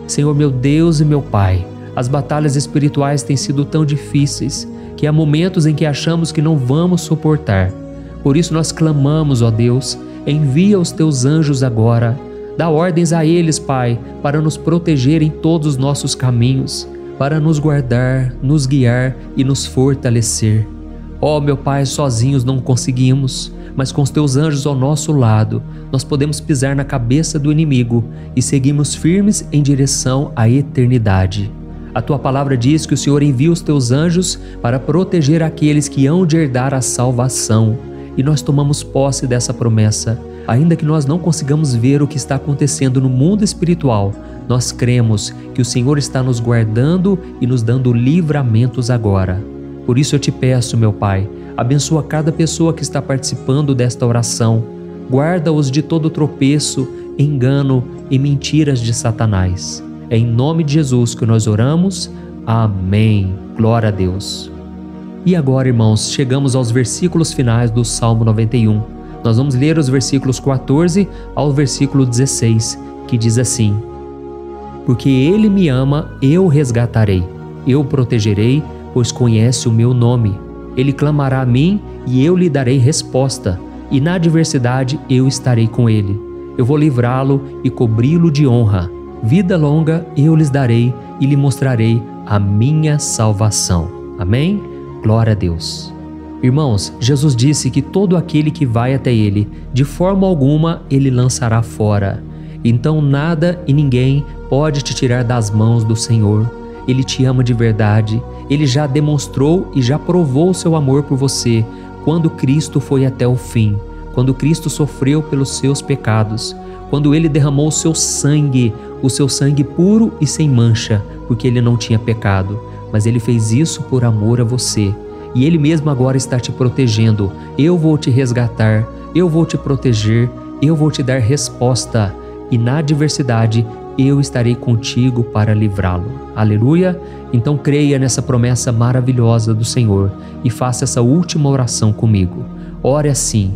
Senhor meu Deus e meu Pai, as batalhas espirituais têm sido tão difíceis que há momentos em que achamos que não vamos suportar. Por isso nós clamamos, ó Deus, envia os teus anjos agora. Dá ordens a eles, Pai, para nos proteger em todos os nossos caminhos, para nos guardar, nos guiar e nos fortalecer. Ó meu Pai, sozinhos não conseguimos, mas com os teus anjos ao nosso lado, nós podemos pisar na cabeça do inimigo e seguirmos firmes em direção à eternidade. A tua palavra diz que o Senhor envia os teus anjos para proteger aqueles que hão de herdar a salvação. E nós tomamos posse dessa promessa. Ainda que nós não consigamos ver o que está acontecendo no mundo espiritual, nós cremos que o Senhor está nos guardando e nos dando livramentos agora. Por isso eu te peço, meu Pai, abençoa cada pessoa que está participando desta oração. Guarda-os de todo tropeço, engano e mentiras de Satanás. É em nome de Jesus que nós oramos. Amém. Glória a Deus. E agora, irmãos, chegamos aos versículos finais do Salmo 91. Nós vamos ler os versículos 14 ao versículo 16, que diz assim: Porque Ele me ama, eu o resgatarei, eu o protegerei, pois conhece o meu nome. Ele clamará a mim e eu lhe darei resposta, e na adversidade eu estarei com ele. Eu vou livrá-lo e cobri-lo de honra. Vida longa eu lhes darei e lhe mostrarei a minha salvação. Amém? Glória a Deus. Irmãos, Jesus disse que todo aquele que vai até ele, de forma alguma ele lançará fora. Então nada e ninguém pode te tirar das mãos do Senhor. Ele te ama de verdade. Ele já demonstrou e já provou o seu amor por você quando Cristo foi até o fim, quando Cristo sofreu pelos seus pecados, quando Ele derramou o seu sangue puro e sem mancha, porque Ele não tinha pecado, mas Ele fez isso por amor a você. E Ele mesmo agora está te protegendo. Eu vou te resgatar, eu vou te proteger, eu vou te dar resposta, e na adversidade eu estarei contigo para livrá-lo. Aleluia! Então creia nessa promessa maravilhosa do Senhor e faça essa última oração comigo. Ore assim: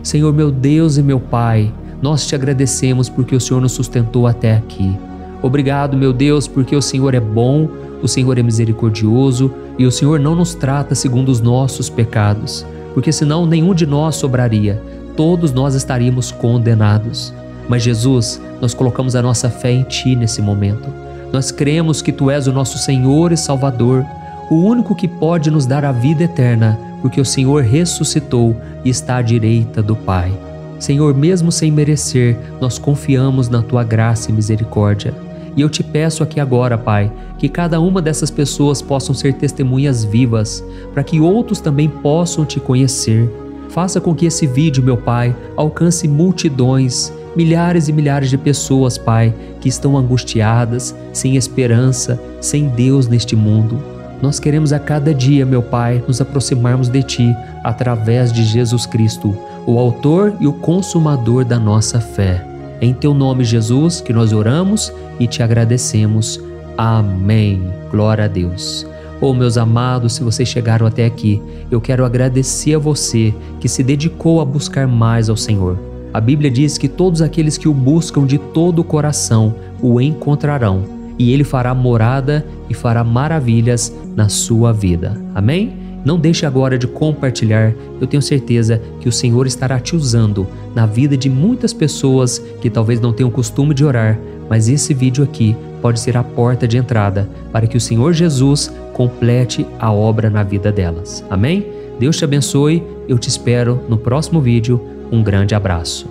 Senhor meu Deus e meu Pai, nós te agradecemos porque o Senhor nos sustentou até aqui. Obrigado, meu Deus, porque o Senhor é bom, o Senhor é misericordioso e o Senhor não nos trata segundo os nossos pecados, porque senão nenhum de nós sobraria, todos nós estaríamos condenados. Mas Jesus, nós colocamos a nossa fé em Ti nesse momento. Nós cremos que Tu és o nosso Senhor e Salvador, o único que pode nos dar a vida eterna, porque o Senhor ressuscitou e está à direita do Pai. Senhor, mesmo sem merecer, nós confiamos na Tua graça e misericórdia. E eu te peço aqui agora, Pai, que cada uma dessas pessoas possam ser testemunhas vivas, para que outros também possam Te conhecer. Faça com que esse vídeo, meu Pai, alcance multidões, milhares e milhares de pessoas, Pai, que estão angustiadas, sem esperança, sem Deus neste mundo. Nós queremos a cada dia, meu Pai, nos aproximarmos de Ti através de Jesus Cristo, o autor e o consumador da nossa fé. Em Teu nome, Jesus, que nós oramos e Te agradecemos. Amém. Glória a Deus. Oh, meus amados, se vocês chegaram até aqui, eu quero agradecer a você que se dedicou a buscar mais ao Senhor. A Bíblia diz que todos aqueles que o buscam de todo o coração o encontrarão, e Ele fará morada e fará maravilhas na sua vida. Amém? Não deixe agora de compartilhar, eu tenho certeza que o Senhor estará te usando na vida de muitas pessoas que talvez não tenham costume de orar, mas esse vídeo aqui pode ser a porta de entrada para que o Senhor Jesus complete a obra na vida delas. Amém? Deus te abençoe, eu te espero no próximo vídeo. Um grande abraço.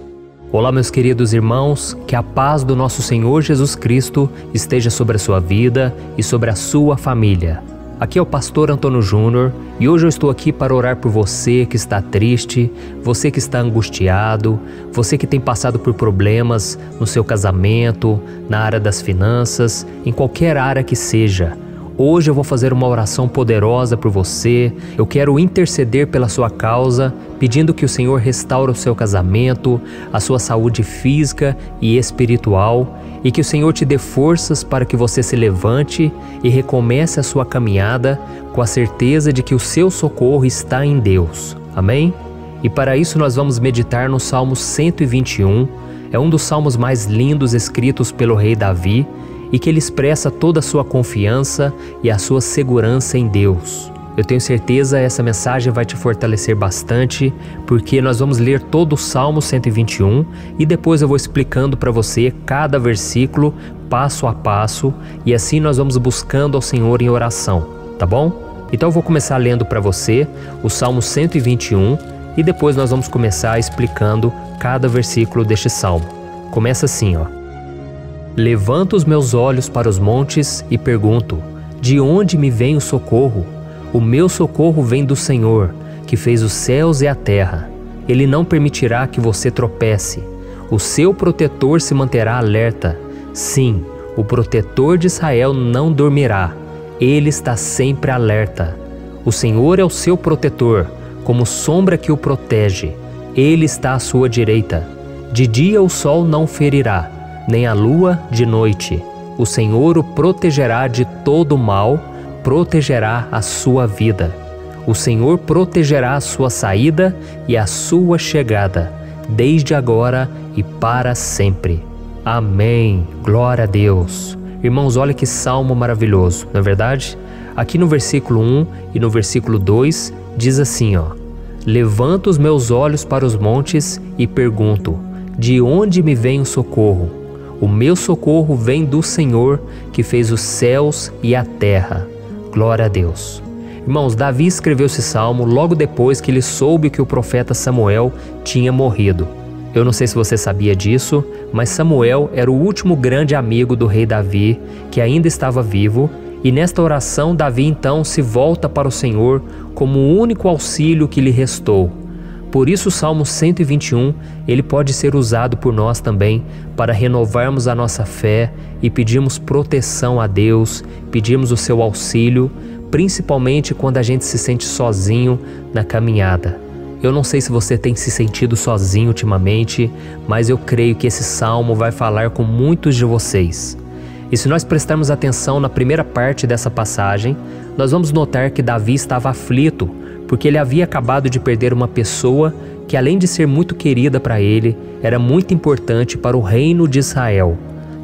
Olá, meus queridos irmãos, que a paz do nosso Senhor Jesus Cristo esteja sobre a sua vida e sobre a sua família. Aqui é o pastor Antônio Júnior e hoje eu estou aqui para orar por você que está triste, você que está angustiado, você que tem passado por problemas no seu casamento, na área das finanças, em qualquer área que seja. Hoje eu vou fazer uma oração poderosa por você. Eu quero interceder pela sua causa, pedindo que o Senhor restaure o seu casamento, a sua saúde física e espiritual, e que o Senhor te dê forças para que você se levante e recomece a sua caminhada com a certeza de que o seu socorro está em Deus. Amém? E para isso nós vamos meditar no Salmo 121. É um dos salmos mais lindos escritos pelo rei Davi, e que ele expressa toda a sua confiança e a sua segurança em Deus. Eu tenho certeza que essa mensagem vai te fortalecer bastante, porque nós vamos ler todo o Salmo 121 e depois eu vou explicando para você cada versículo, passo a passo, e assim nós vamos buscando ao Senhor em oração, tá bom? Então eu vou começar lendo para você o Salmo 121 e depois nós vamos começar explicando cada versículo deste salmo. Começa assim, ó. Levanto os meus olhos para os montes e pergunto: de onde me vem o socorro? O meu socorro vem do Senhor, que fez os céus e a terra. Ele não permitirá que você tropece. O seu protetor se manterá alerta. Sim, o protetor de Israel não dormirá. Ele está sempre alerta. O Senhor é o seu protetor, como sombra que o protege. Ele está à sua direita. De dia o sol não ferirá, nem a lua de noite. O Senhor o protegerá de todo mal, protegerá a sua vida. O Senhor protegerá a sua saída e a sua chegada, desde agora e para sempre. Amém. Glória a Deus. Irmãos, olha que salmo maravilhoso, não é verdade? Aqui no versículo 1 e no versículo 2 diz assim, ó: Levanto os meus olhos para os montes e pergunto: de onde me vem o socorro? O meu socorro vem do Senhor, que fez os céus e a terra. Glória a Deus. Irmãos, Davi escreveu esse salmo logo depois que ele soube que o profeta Samuel tinha morrido. Eu não sei se você sabia disso, mas Samuel era o último grande amigo do rei Davi, que ainda estava vivo, e nesta oração Davi então se volta para o Senhor como o único auxílio que lhe restou. Por isso o Salmo 121, ele pode ser usado por nós também para renovarmos a nossa fé e pedirmos proteção a Deus, pedirmos o seu auxílio, principalmente quando a gente se sente sozinho na caminhada. Eu não sei se você tem se sentido sozinho ultimamente, mas eu creio que esse salmo vai falar com muitos de vocês. E se nós prestarmos atenção na primeira parte dessa passagem, nós vamos notar que Davi estava aflito, porque ele havia acabado de perder uma pessoa que, além de ser muito querida para ele, era muito importante para o reino de Israel.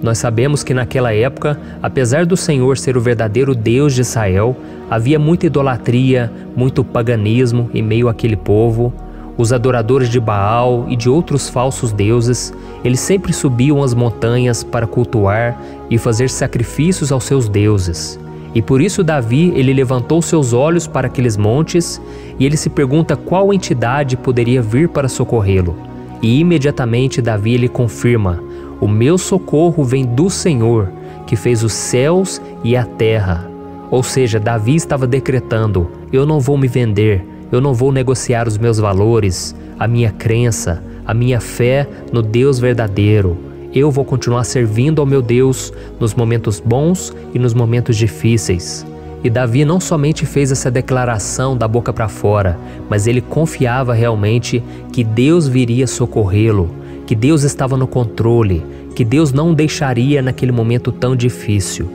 Nós sabemos que naquela época, apesar do Senhor ser o verdadeiro Deus de Israel, havia muita idolatria, muito paganismo em meio àquele povo. Os adoradores de Baal e de outros falsos deuses, eles sempre subiam as montanhas para cultuar e fazer sacrifícios aos seus deuses. E por isso Davi, ele levantou seus olhos para aqueles montes e ele se pergunta qual entidade poderia vir para socorrê-lo. E imediatamente Davi, ele confirma: o meu socorro vem do Senhor, que fez os céus e a terra. Ou seja, Davi estava decretando: eu não vou me vender, eu não vou negociar os meus valores, a minha crença, a minha fé no Deus verdadeiro. Eu vou continuar servindo ao meu Deus nos momentos bons e nos momentos difíceis. E Davi não somente fez essa declaração da boca para fora, mas ele confiava realmente que Deus viria socorrê-lo, que Deus estava no controle, que Deus não o deixaria naquele momento tão difícil.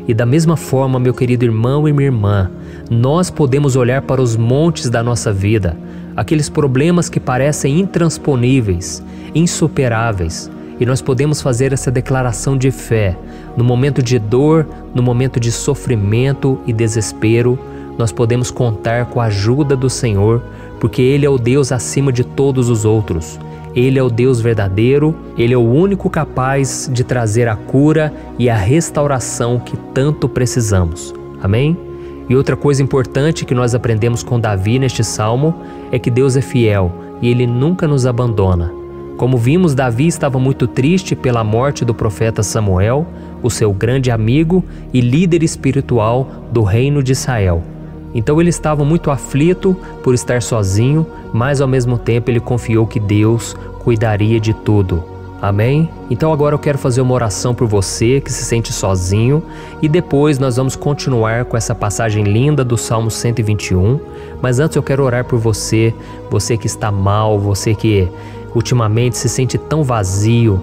E da mesma forma, meu querido irmão e minha irmã, nós podemos olhar para os montes da nossa vida, aqueles problemas que parecem intransponíveis, insuperáveis, e nós podemos fazer essa declaração de fé no momento de dor, no momento de sofrimento e desespero, nós podemos contar com a ajuda do Senhor, porque Ele é o Deus acima de todos os outros. Ele é o Deus verdadeiro, Ele é o único capaz de trazer a cura e a restauração que tanto precisamos. Amém? E outra coisa importante que nós aprendemos com Davi neste salmo é que Deus é fiel e Ele nunca nos abandona. Como vimos, Davi estava muito triste pela morte do profeta Samuel, o seu grande amigo e líder espiritual do reino de Israel. Então ele estava muito aflito por estar sozinho, mas ao mesmo tempo ele confiou que Deus cuidaria de tudo. Amém? Então agora eu quero fazer uma oração por você que se sente sozinho e depois nós vamos continuar com essa passagem linda do Salmo 121. Mas antes eu quero orar por você, você que está mal, você que ultimamente se sente tão vazio,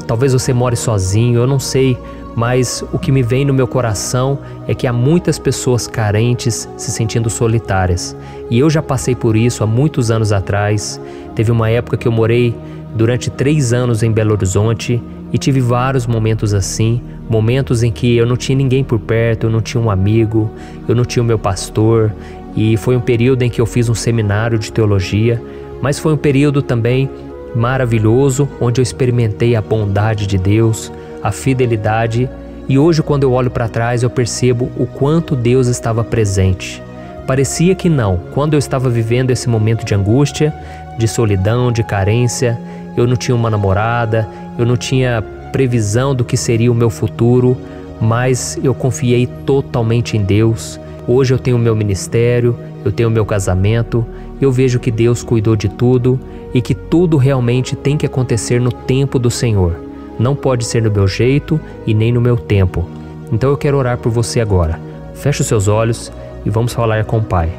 talvez você more sozinho, eu não sei, mas o que me vem no meu coração é que há muitas pessoas carentes se sentindo solitárias. E eu já passei por isso há muitos anos atrás. Teve uma época que eu morei durante 3 anos em Belo Horizonte e tive vários momentos assim, momentos em que eu não tinha ninguém por perto, eu não tinha um amigo, eu não tinha o meu pastor, e foi um período em que eu fiz um seminário de teologia, mas foi um período também maravilhoso, onde eu experimentei a bondade de Deus, a fidelidade, e hoje quando eu olho para trás eu percebo o quanto Deus estava presente. Parecia que não, quando eu estava vivendo esse momento de angústia, de solidão, de carência, eu não tinha uma namorada, eu não tinha previsão do que seria o meu futuro, mas eu confiei totalmente em Deus. Hoje eu tenho o meu ministério, eu tenho o meu casamento, eu vejo que Deus cuidou de tudo e que tudo realmente tem que acontecer no tempo do Senhor. Não pode ser no meu jeito e nem no meu tempo. Então eu quero orar por você agora. Feche os seus olhos e vamos falar com o Pai.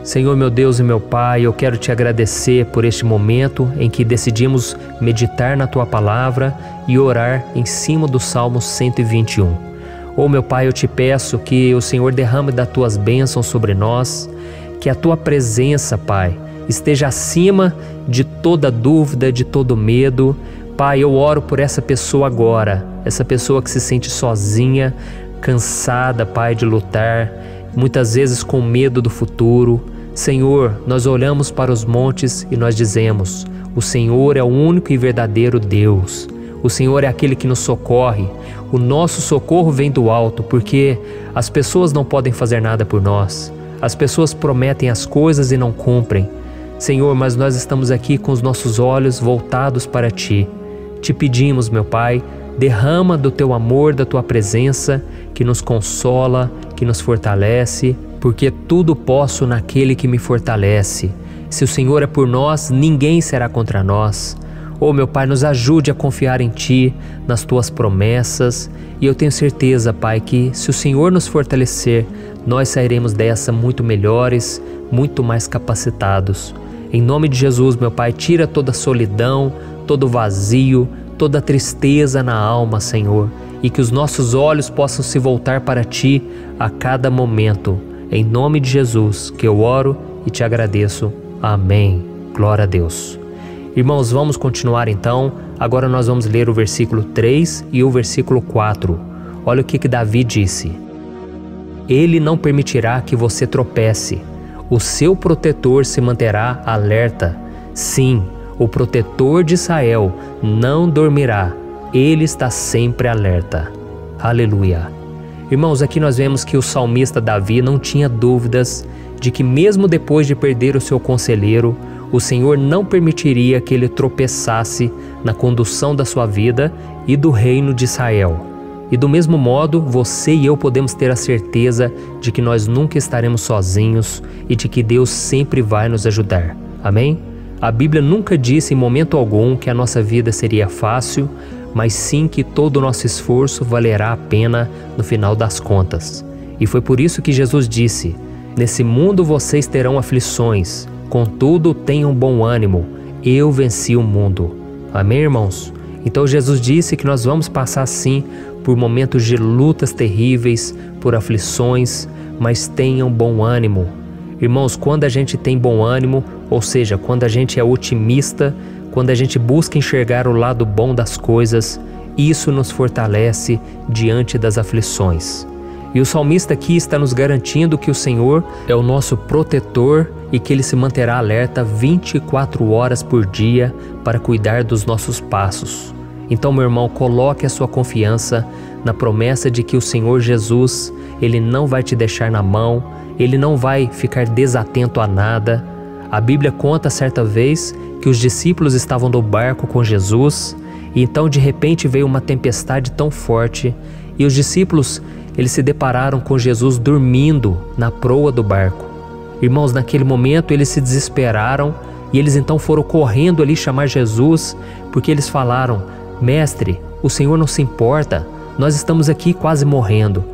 Senhor, meu Deus e meu Pai, eu quero te agradecer por este momento em que decidimos meditar na Tua Palavra e orar em cima do Salmo 121. Oh, meu Pai, eu te peço que o Senhor derrame das Tuas bênçãos sobre nós, que a Tua presença, Pai, esteja acima de toda dúvida, de todo medo. Pai, eu oro por essa pessoa agora, essa pessoa que se sente sozinha, cansada, Pai, de lutar, muitas vezes com medo do futuro. Senhor, nós olhamos para os montes e nós dizemos: o Senhor é o único e verdadeiro Deus. O Senhor é aquele que nos socorre. O nosso socorro vem do alto, porque as pessoas não podem fazer nada por nós. As pessoas prometem as coisas e não cumprem. Senhor, mas nós estamos aqui com os nossos olhos voltados para Ti. Te pedimos, meu Pai, derrama do Teu amor, da Tua presença, que nos consola, que nos fortalece, porque tudo posso naquele que me fortalece. Se o Senhor é por nós, ninguém será contra nós. Oh, meu Pai, nos ajude a confiar em Ti, nas Tuas promessas, e eu tenho certeza, Pai, que se o Senhor nos fortalecer, nós sairemos dessa muito melhores, muito mais capacitados. Em nome de Jesus, meu Pai, tira toda a solidão, todo o vazio, toda a tristeza na alma, Senhor, e que os nossos olhos possam se voltar para Ti a cada momento. Em nome de Jesus que eu oro e te agradeço. Amém. Glória a Deus. Irmãos, vamos continuar então. Agora nós vamos ler o versículo 3 e o versículo 4. Olha o que Davi disse: Ele não permitirá que você tropece. O seu protetor se manterá alerta. Sim, o protetor de Israel não dormirá. Ele está sempre alerta. Aleluia. Irmãos, aqui nós vemos que o salmista Davi não tinha dúvidas de que mesmo depois de perder o seu conselheiro, o Senhor não permitiria que ele tropeçasse na condução da sua vida e do reino de Israel. E do mesmo modo, você e eu podemos ter a certeza de que nós nunca estaremos sozinhos e de que Deus sempre vai nos ajudar. Amém? A Bíblia nunca disse em momento algum que a nossa vida seria fácil, mas sim que todo o nosso esforço valerá a pena no final das contas. E foi por isso que Jesus disse: Nesse mundo vocês terão aflições, contudo tenham bom ânimo, eu venci o mundo. Amém, irmãos? Então Jesus disse que nós vamos passar sim por momentos de lutas terríveis, por aflições, mas tenham bom ânimo. Irmãos, quando a gente tem bom ânimo, ou seja, quando a gente é otimista, quando a gente busca enxergar o lado bom das coisas, isso nos fortalece diante das aflições. E o salmista aqui está nos garantindo que o Senhor é o nosso protetor e que Ele se manterá alerta 24 horas por dia para cuidar dos nossos passos. Então, meu irmão, coloque a sua confiança na promessa de que o Senhor Jesus, Ele não vai te deixar na mão, Ele não vai ficar desatento a nada. A Bíblia conta certa vez que os discípulos estavam no barco com Jesus e então de repente veio uma tempestade tão forte e os discípulos, eles se depararam com Jesus dormindo na proa do barco. Irmãos, naquele momento eles se desesperaram e eles então foram correndo ali chamar Jesus, porque eles falaram: Mestre, o Senhor não se importa, nós estamos aqui quase morrendo.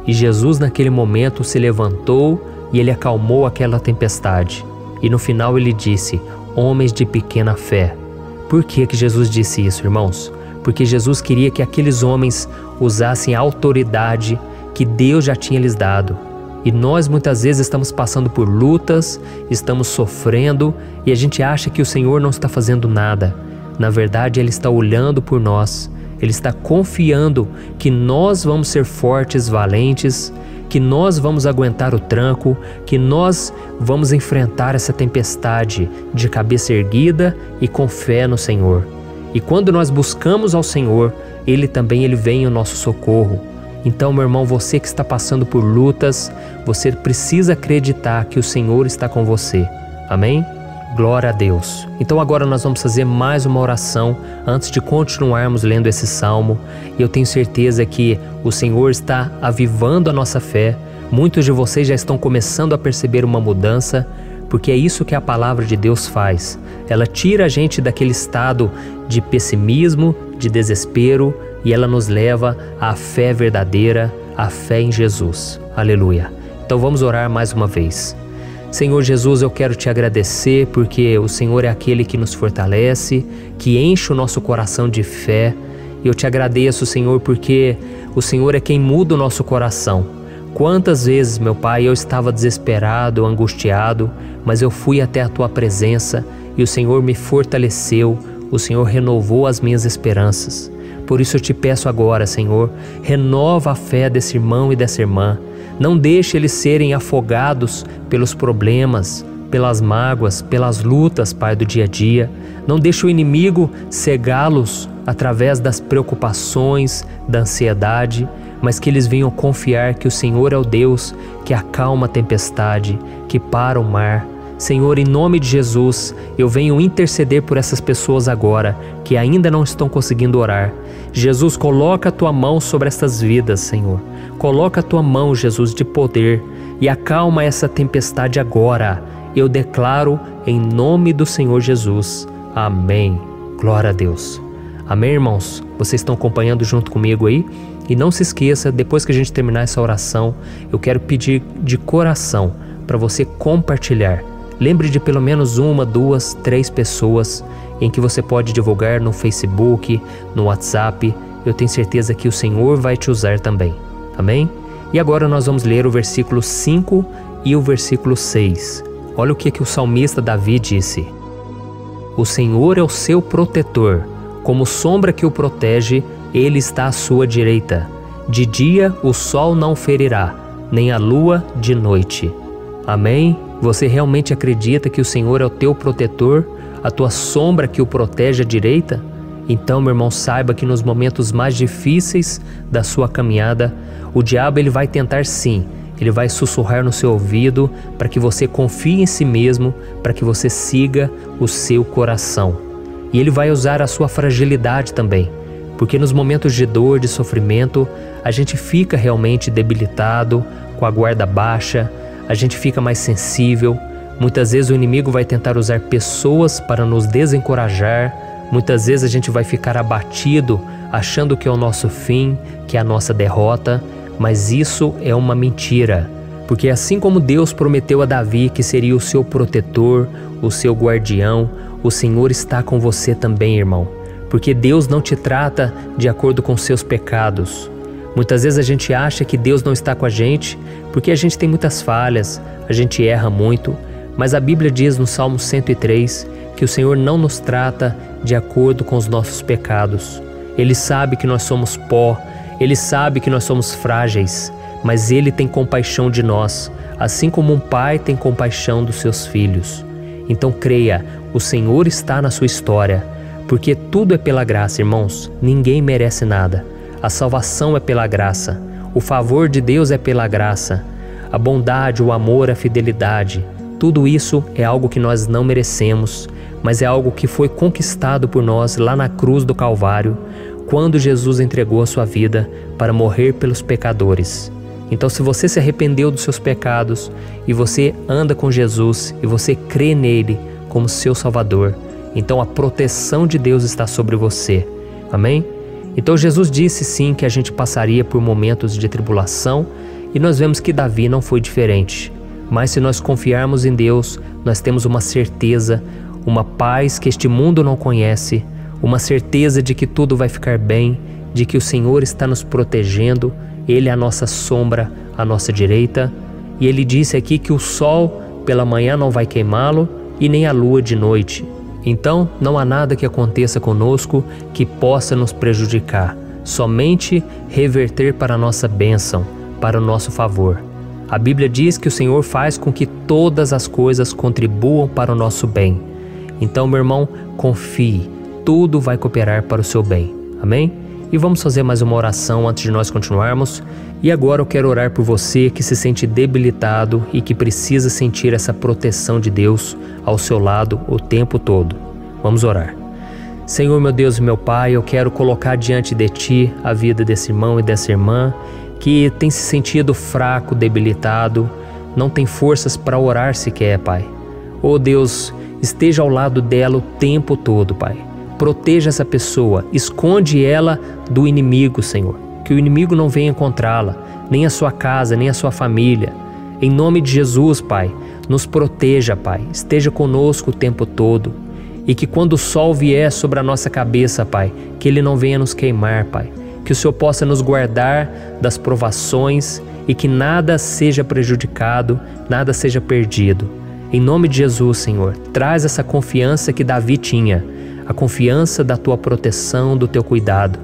E Jesus naquele momento se levantou e Ele acalmou aquela tempestade. E no final Ele disse: homens de pequena fé. Por que Jesus disse isso, irmãos? Porque Jesus queria que aqueles homens usassem a autoridade que Deus já tinha lhes dado. E nós muitas vezes estamos passando por lutas, estamos sofrendo e a gente acha que o Senhor não está fazendo nada. Na verdade, Ele está olhando por nós, Ele está confiando que nós vamos ser fortes, valentes, que nós vamos aguentar o tranco, que nós vamos enfrentar essa tempestade de cabeça erguida e com fé no Senhor. E quando nós buscamos ao Senhor, Ele vem ao nosso socorro. Então, meu irmão, você que está passando por lutas, você precisa acreditar que o Senhor está com você. Amém? Glória a Deus. Então agora nós vamos fazer mais uma oração antes de continuarmos lendo esse salmo. E eu tenho certeza que o Senhor está avivando a nossa fé. Muitos de vocês já estão começando a perceber uma mudança, porque é isso que a palavra de Deus faz. Ela tira a gente daquele estado de pessimismo, de desespero, e ela nos leva à fé verdadeira, à fé em Jesus. Aleluia. Então vamos orar mais uma vez. Senhor Jesus, eu quero te agradecer porque o Senhor é aquele que nos fortalece, que enche o nosso coração de fé. Eu te agradeço, Senhor, porque o Senhor é quem muda o nosso coração. Quantas vezes, meu Pai, eu estava desesperado, angustiado, mas eu fui até a Tua presença e o Senhor me fortaleceu, o Senhor renovou as minhas esperanças. Por isso eu te peço agora, Senhor, renova a fé desse irmão e dessa irmã. Não deixe eles serem afogados pelos problemas, pelas mágoas, pelas lutas, Pai, do dia a dia. Não deixe o inimigo cegá-los através das preocupações, da ansiedade, mas que eles venham confiar que o Senhor é o Deus que acalma a tempestade, que para o mar. Senhor, em nome de Jesus, eu venho interceder por essas pessoas agora que ainda não estão conseguindo orar. Jesus, coloca a Tua mão sobre essas vidas, Senhor. Coloca a Tua mão, Jesus, de poder e acalma essa tempestade agora. Eu declaro em nome do Senhor Jesus. Amém. Glória a Deus. Amém, irmãos? Vocês estão acompanhando junto comigo aí? E não se esqueça, depois que a gente terminar essa oração, eu quero pedir de coração para você compartilhar. Lembre de pelo menos 1, 2, 3 pessoas em que você pode divulgar no Facebook, no WhatsApp. Eu tenho certeza que o Senhor vai te usar também. Amém? E agora nós vamos ler o versículo 5 e o versículo 6. Olha o que o salmista Davi disse. O Senhor é o seu protetor, como sombra que o protege, Ele está à sua direita. De dia o sol não ferirá, nem a lua de noite. Amém? Você realmente acredita que o Senhor é o teu protetor, a tua sombra que o protege à direita? Então, meu irmão, saiba que nos momentos mais difíceis da sua caminhada, o diabo ele vai tentar sim, ele vai sussurrar no seu ouvido para que você confie em si mesmo, para que você siga o seu coração. E ele vai usar a sua fragilidade também, porque nos momentos de dor, de sofrimento, a gente fica realmente debilitado, com a guarda baixa, a gente fica mais sensível. Muitas vezes o inimigo vai tentar usar pessoas para nos desencorajar. Muitas vezes a gente vai ficar abatido, achando que é o nosso fim, que é a nossa derrota. Mas isso é uma mentira. Porque assim como Deus prometeu a Davi que seria o seu protetor, o seu guardião, o Senhor está com você também, irmão. Porque Deus não te trata de acordo com seus pecados. Muitas vezes a gente acha que Deus não está com a gente porque a gente tem muitas falhas, a gente erra muito, mas a Bíblia diz no Salmo 103 que o Senhor não nos trata de acordo com os nossos pecados. Ele sabe que nós somos pó, Ele sabe que nós somos frágeis, mas Ele tem compaixão de nós, assim como um pai tem compaixão dos seus filhos. Então creia, o Senhor está na sua história, porque tudo é pela graça, irmãos, ninguém merece nada. A salvação é pela graça, o favor de Deus é pela graça, a bondade, o amor, a fidelidade, tudo isso é algo que nós não merecemos, mas é algo que foi conquistado por nós lá na cruz do Calvário, quando Jesus entregou a sua vida para morrer pelos pecadores. Então, se você se arrependeu dos seus pecados e você anda com Jesus e você crê nele como seu Salvador, então a proteção de Deus está sobre você. Amém? Então Jesus disse sim que a gente passaria por momentos de tribulação e nós vemos que Davi não foi diferente. Mas se nós confiarmos em Deus, nós temos uma certeza, uma paz que este mundo não conhece, uma certeza de que tudo vai ficar bem, de que o Senhor está nos protegendo, Ele é a nossa sombra, à nossa direita. E Ele disse aqui que o sol pela manhã não vai queimá-lo e nem a lua de noite. Então não há nada que aconteça conosco que possa nos prejudicar, somente reverter para a nossa bênção, para o nosso favor. A Bíblia diz que o Senhor faz com que todas as coisas contribuam para o nosso bem. Então, meu irmão, confie, tudo vai cooperar para o seu bem. Amém? E vamos fazer mais uma oração antes de nós continuarmos. E agora eu quero orar por você que se sente debilitado e que precisa sentir essa proteção de Deus ao seu lado o tempo todo. Vamos orar. Senhor, meu Deus e meu Pai, eu quero colocar diante de Ti a vida desse irmão e dessa irmã que tem se sentido fraco, debilitado, não tem forças para orar sequer, Pai. Oh Deus, esteja ao lado dela o tempo todo, Pai. Proteja essa pessoa, esconde ela do inimigo, Senhor. Que o inimigo não venha encontrá-la, nem a sua casa, nem a sua família. Em nome de Jesus, Pai, nos proteja, Pai. Esteja conosco o tempo todo. E que quando o sol vier sobre a nossa cabeça, Pai, que ele não venha nos queimar, Pai. Que o Senhor possa nos guardar das provações e que nada seja prejudicado, nada seja perdido. Em nome de Jesus, Senhor, traz essa confiança que Davi tinha, a confiança da Tua proteção, do Teu cuidado.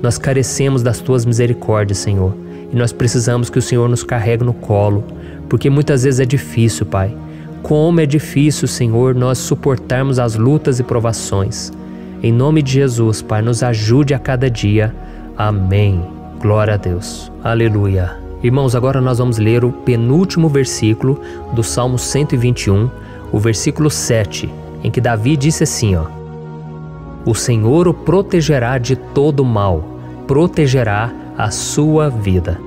Nós carecemos das Tuas misericórdias, Senhor, e nós precisamos que o Senhor nos carregue no colo, porque muitas vezes é difícil, Pai. Como é difícil, Senhor, nós suportarmos as lutas e provações. Em nome de Jesus, Pai, nos ajude a cada dia. Amém. Glória a Deus. Aleluia. Irmãos, agora nós vamos ler o penúltimo versículo do Salmo 121, o versículo 7, em que Davi disse assim, ó: O Senhor o protegerá de todo mal, protegerá a sua vida.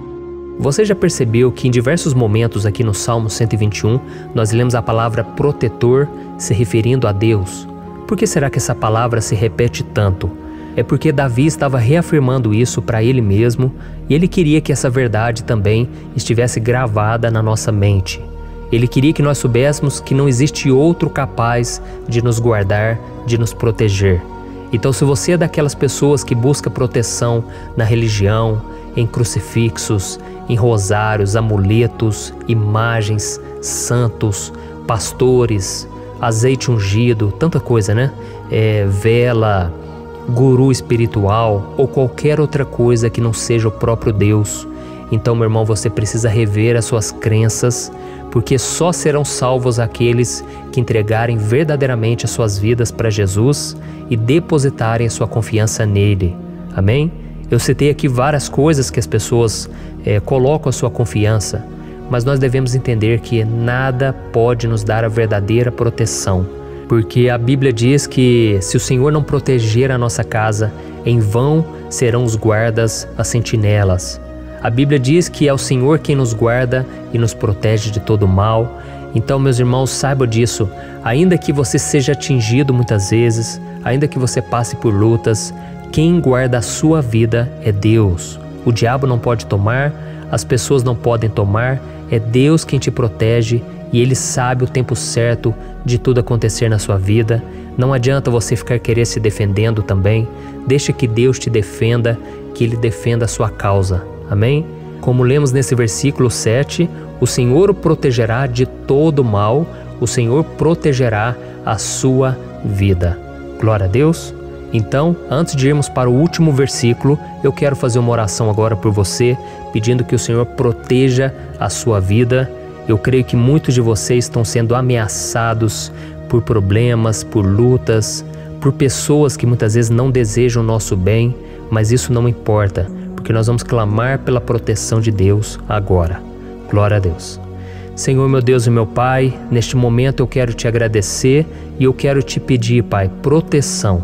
Você já percebeu que em diversos momentos aqui no Salmo 121, nós lemos a palavra protetor se referindo a Deus? Por que será que essa palavra se repete tanto? É porque Davi estava reafirmando isso para ele mesmo e ele queria que essa verdade também estivesse gravada na nossa mente. Ele queria que nós soubéssemos que não existe outro capaz de nos guardar, de nos proteger. Então, se você é daquelas pessoas que busca proteção na religião, em crucifixos, em rosários, amuletos, imagens, santos, pastores, azeite ungido, tanta coisa, né? Vela, guru espiritual ou qualquer outra coisa que não seja o próprio Deus. Então, meu irmão, você precisa rever as suas crenças, porque só serão salvos aqueles que entregarem verdadeiramente as suas vidas para Jesus e depositarem a sua confiança nele. Amém? Eu citei aqui várias coisas que as pessoas colocam a sua confiança, mas nós devemos entender que nada pode nos dar a verdadeira proteção, porque a Bíblia diz que se o Senhor não proteger a nossa casa, em vão serão os guardas, as sentinelas. A Bíblia diz que é o Senhor quem nos guarda e nos protege de todo mal. Então, meus irmãos, saibam disso. Ainda que você seja atingido muitas vezes, ainda que você passe por lutas, quem guarda a sua vida é Deus. O diabo não pode tomar, as pessoas não podem tomar, é Deus quem te protege e Ele sabe o tempo certo de tudo acontecer na sua vida. Não adianta você ficar querer se defendendo também. Deixa que Deus te defenda, que Ele defenda a sua causa. Amém? Como lemos nesse versículo 7, o Senhor o protegerá de todo mal, o Senhor protegerá a sua vida. Glória a Deus. Então, antes de irmos para o último versículo, eu quero fazer uma oração agora por você, pedindo que o Senhor proteja a sua vida. Eu creio que muitos de vocês estão sendo ameaçados por problemas, por lutas, por pessoas que muitas vezes não desejam o nosso bem, mas isso não importa, porque nós vamos clamar pela proteção de Deus agora. Glória a Deus. Senhor, meu Deus e meu Pai, neste momento eu quero te agradecer e eu quero te pedir, Pai, proteção.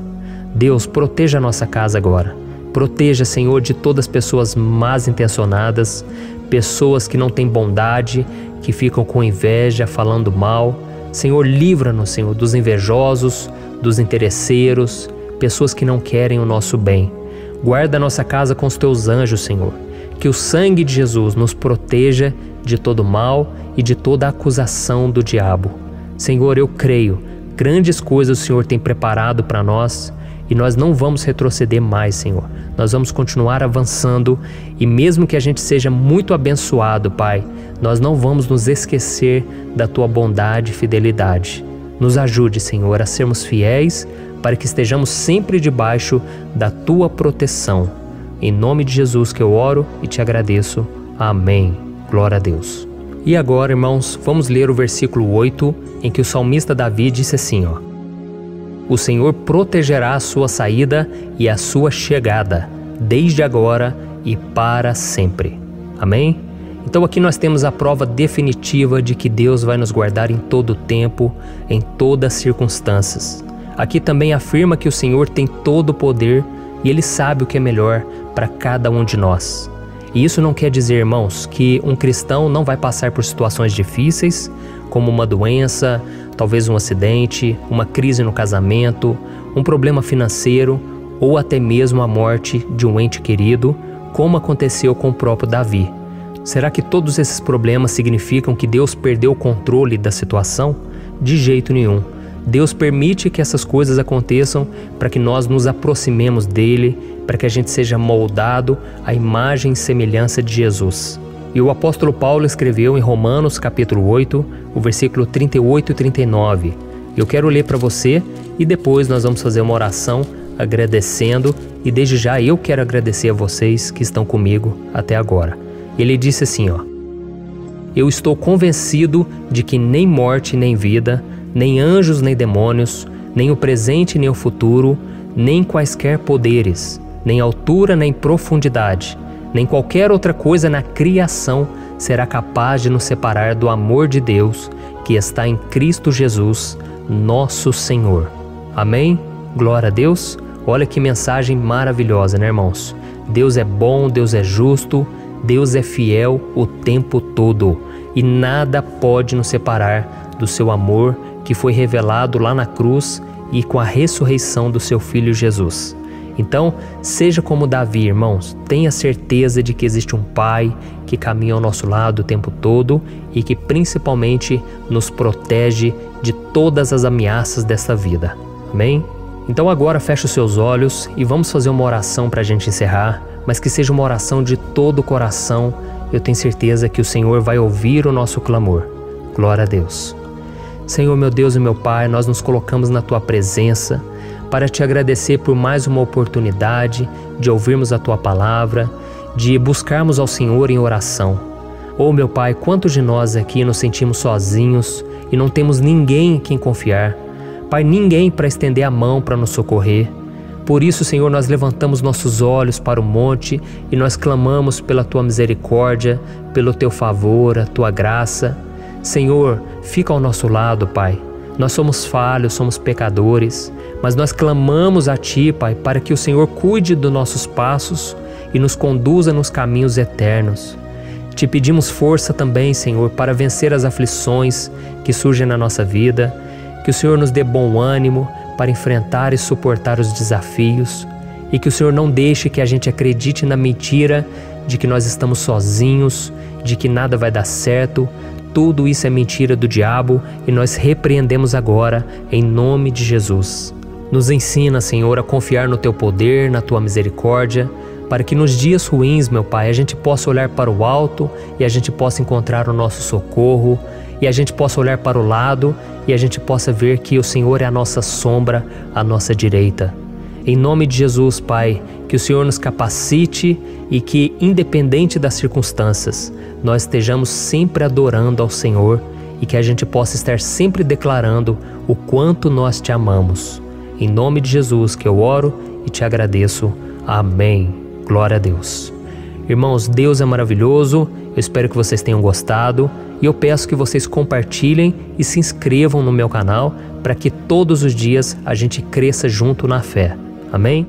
Deus, proteja a nossa casa agora. Proteja, Senhor, de todas as pessoas más intencionadas, pessoas que não têm bondade, que ficam com inveja, falando mal. Senhor, livra-nos, Senhor, dos invejosos, dos interesseiros, pessoas que não querem o nosso bem. Guarda a nossa casa com os teus anjos, Senhor. Que o sangue de Jesus nos proteja de todo mal e de toda acusação do diabo. Senhor, eu creio, grandes coisas o Senhor tem preparado para nós e nós não vamos retroceder mais, Senhor. Nós vamos continuar avançando e mesmo que a gente seja muito abençoado, Pai, nós não vamos nos esquecer da Tua bondade e fidelidade. Nos ajude, Senhor, a sermos fiéis para que estejamos sempre debaixo da Tua proteção. Em nome de Jesus que eu oro e te agradeço. Amém. Glória a Deus. E agora, irmãos, vamos ler o versículo 8, em que o salmista Davi disse assim, O Senhor protegerá a sua saída e a sua chegada, desde agora e para sempre. Amém? Então aqui nós temos a prova definitiva de que Deus vai nos guardar em todo o tempo, em todas as circunstâncias. Aqui também afirma que o Senhor tem todo o poder e Ele sabe o que é melhor para cada um de nós. E isso não quer dizer, irmãos, que um cristão não vai passar por situações difíceis, como uma doença, talvez um acidente, uma crise no casamento, um problema financeiro ou até mesmo a morte de um ente querido, como aconteceu com o próprio Davi. Será que todos esses problemas significam que Deus perdeu o controle da situação? De jeito nenhum. Deus permite que essas coisas aconteçam para que nós nos aproximemos dele, para que a gente seja moldado à imagem e semelhança de Jesus. E o apóstolo Paulo escreveu em Romanos capítulo 8, o versículo 38 e 39. Eu quero ler para você e depois nós vamos fazer uma oração agradecendo e desde já eu quero agradecer a vocês que estão comigo até agora. Ele disse assim, Eu estou convencido de que nem morte nem vida, nem anjos nem demônios, nem o presente nem o futuro, nem quaisquer poderes, nem altura nem profundidade, nem qualquer outra coisa na criação será capaz de nos separar do amor de Deus que está em Cristo Jesus, nosso Senhor. Amém? Glória a Deus. Olha que mensagem maravilhosa, né, irmãos? Deus é bom, Deus é justo, Deus é fiel o tempo todo e nada pode nos separar do seu amor que foi revelado lá na cruz e com a ressurreição do seu Filho Jesus. Então, seja como Davi, irmãos, tenha certeza de que existe um Pai que caminha ao nosso lado o tempo todo e que principalmente nos protege de todas as ameaças desta vida. Amém? Então agora feche os seus olhos e vamos fazer uma oração para a gente encerrar, mas que seja uma oração de todo o coração. Eu tenho certeza que o Senhor vai ouvir o nosso clamor. Glória a Deus. Senhor, meu Deus e meu Pai, nós nos colocamos na Tua presença para Te agradecer por mais uma oportunidade de ouvirmos a Tua palavra, de buscarmos ao Senhor em oração. Oh, meu Pai, quantos de nós aqui nos sentimos sozinhos e não temos ninguém em quem confiar. Pai, ninguém para estender a mão para nos socorrer. Por isso, Senhor, nós levantamos nossos olhos para o monte e nós clamamos pela Tua misericórdia, pelo Teu favor, a Tua graça. Senhor, fica ao nosso lado, Pai. Nós somos falhos, somos pecadores, mas nós clamamos a Ti, Pai, para que o Senhor cuide dos nossos passos e nos conduza nos caminhos eternos. Te pedimos força também, Senhor, para vencer as aflições que surgem na nossa vida, que o Senhor nos dê bom ânimo para enfrentar e suportar os desafios e que o Senhor não deixe que a gente acredite na mentira de que nós estamos sozinhos, de que nada vai dar certo. Tudo isso é mentira do diabo e nós repreendemos agora em nome de Jesus. Nos ensina, Senhor, a confiar no Teu poder, na Tua misericórdia, para que nos dias ruins, meu Pai, a gente possa olhar para o alto e a gente possa encontrar o nosso socorro e a gente possa olhar para o lado e a gente possa ver que o Senhor é a nossa sombra, a nossa direita. Em nome de Jesus, Pai, que o Senhor nos capacite e que, independente das circunstâncias, nós estejamos sempre adorando ao Senhor e que a gente possa estar sempre declarando o quanto nós te amamos. Em nome de Jesus que eu oro e te agradeço. Amém. Glória a Deus. Irmãos, Deus é maravilhoso. Eu espero que vocês tenham gostado e eu peço que vocês compartilhem e se inscrevam no meu canal para que todos os dias a gente cresça junto na fé. Amém?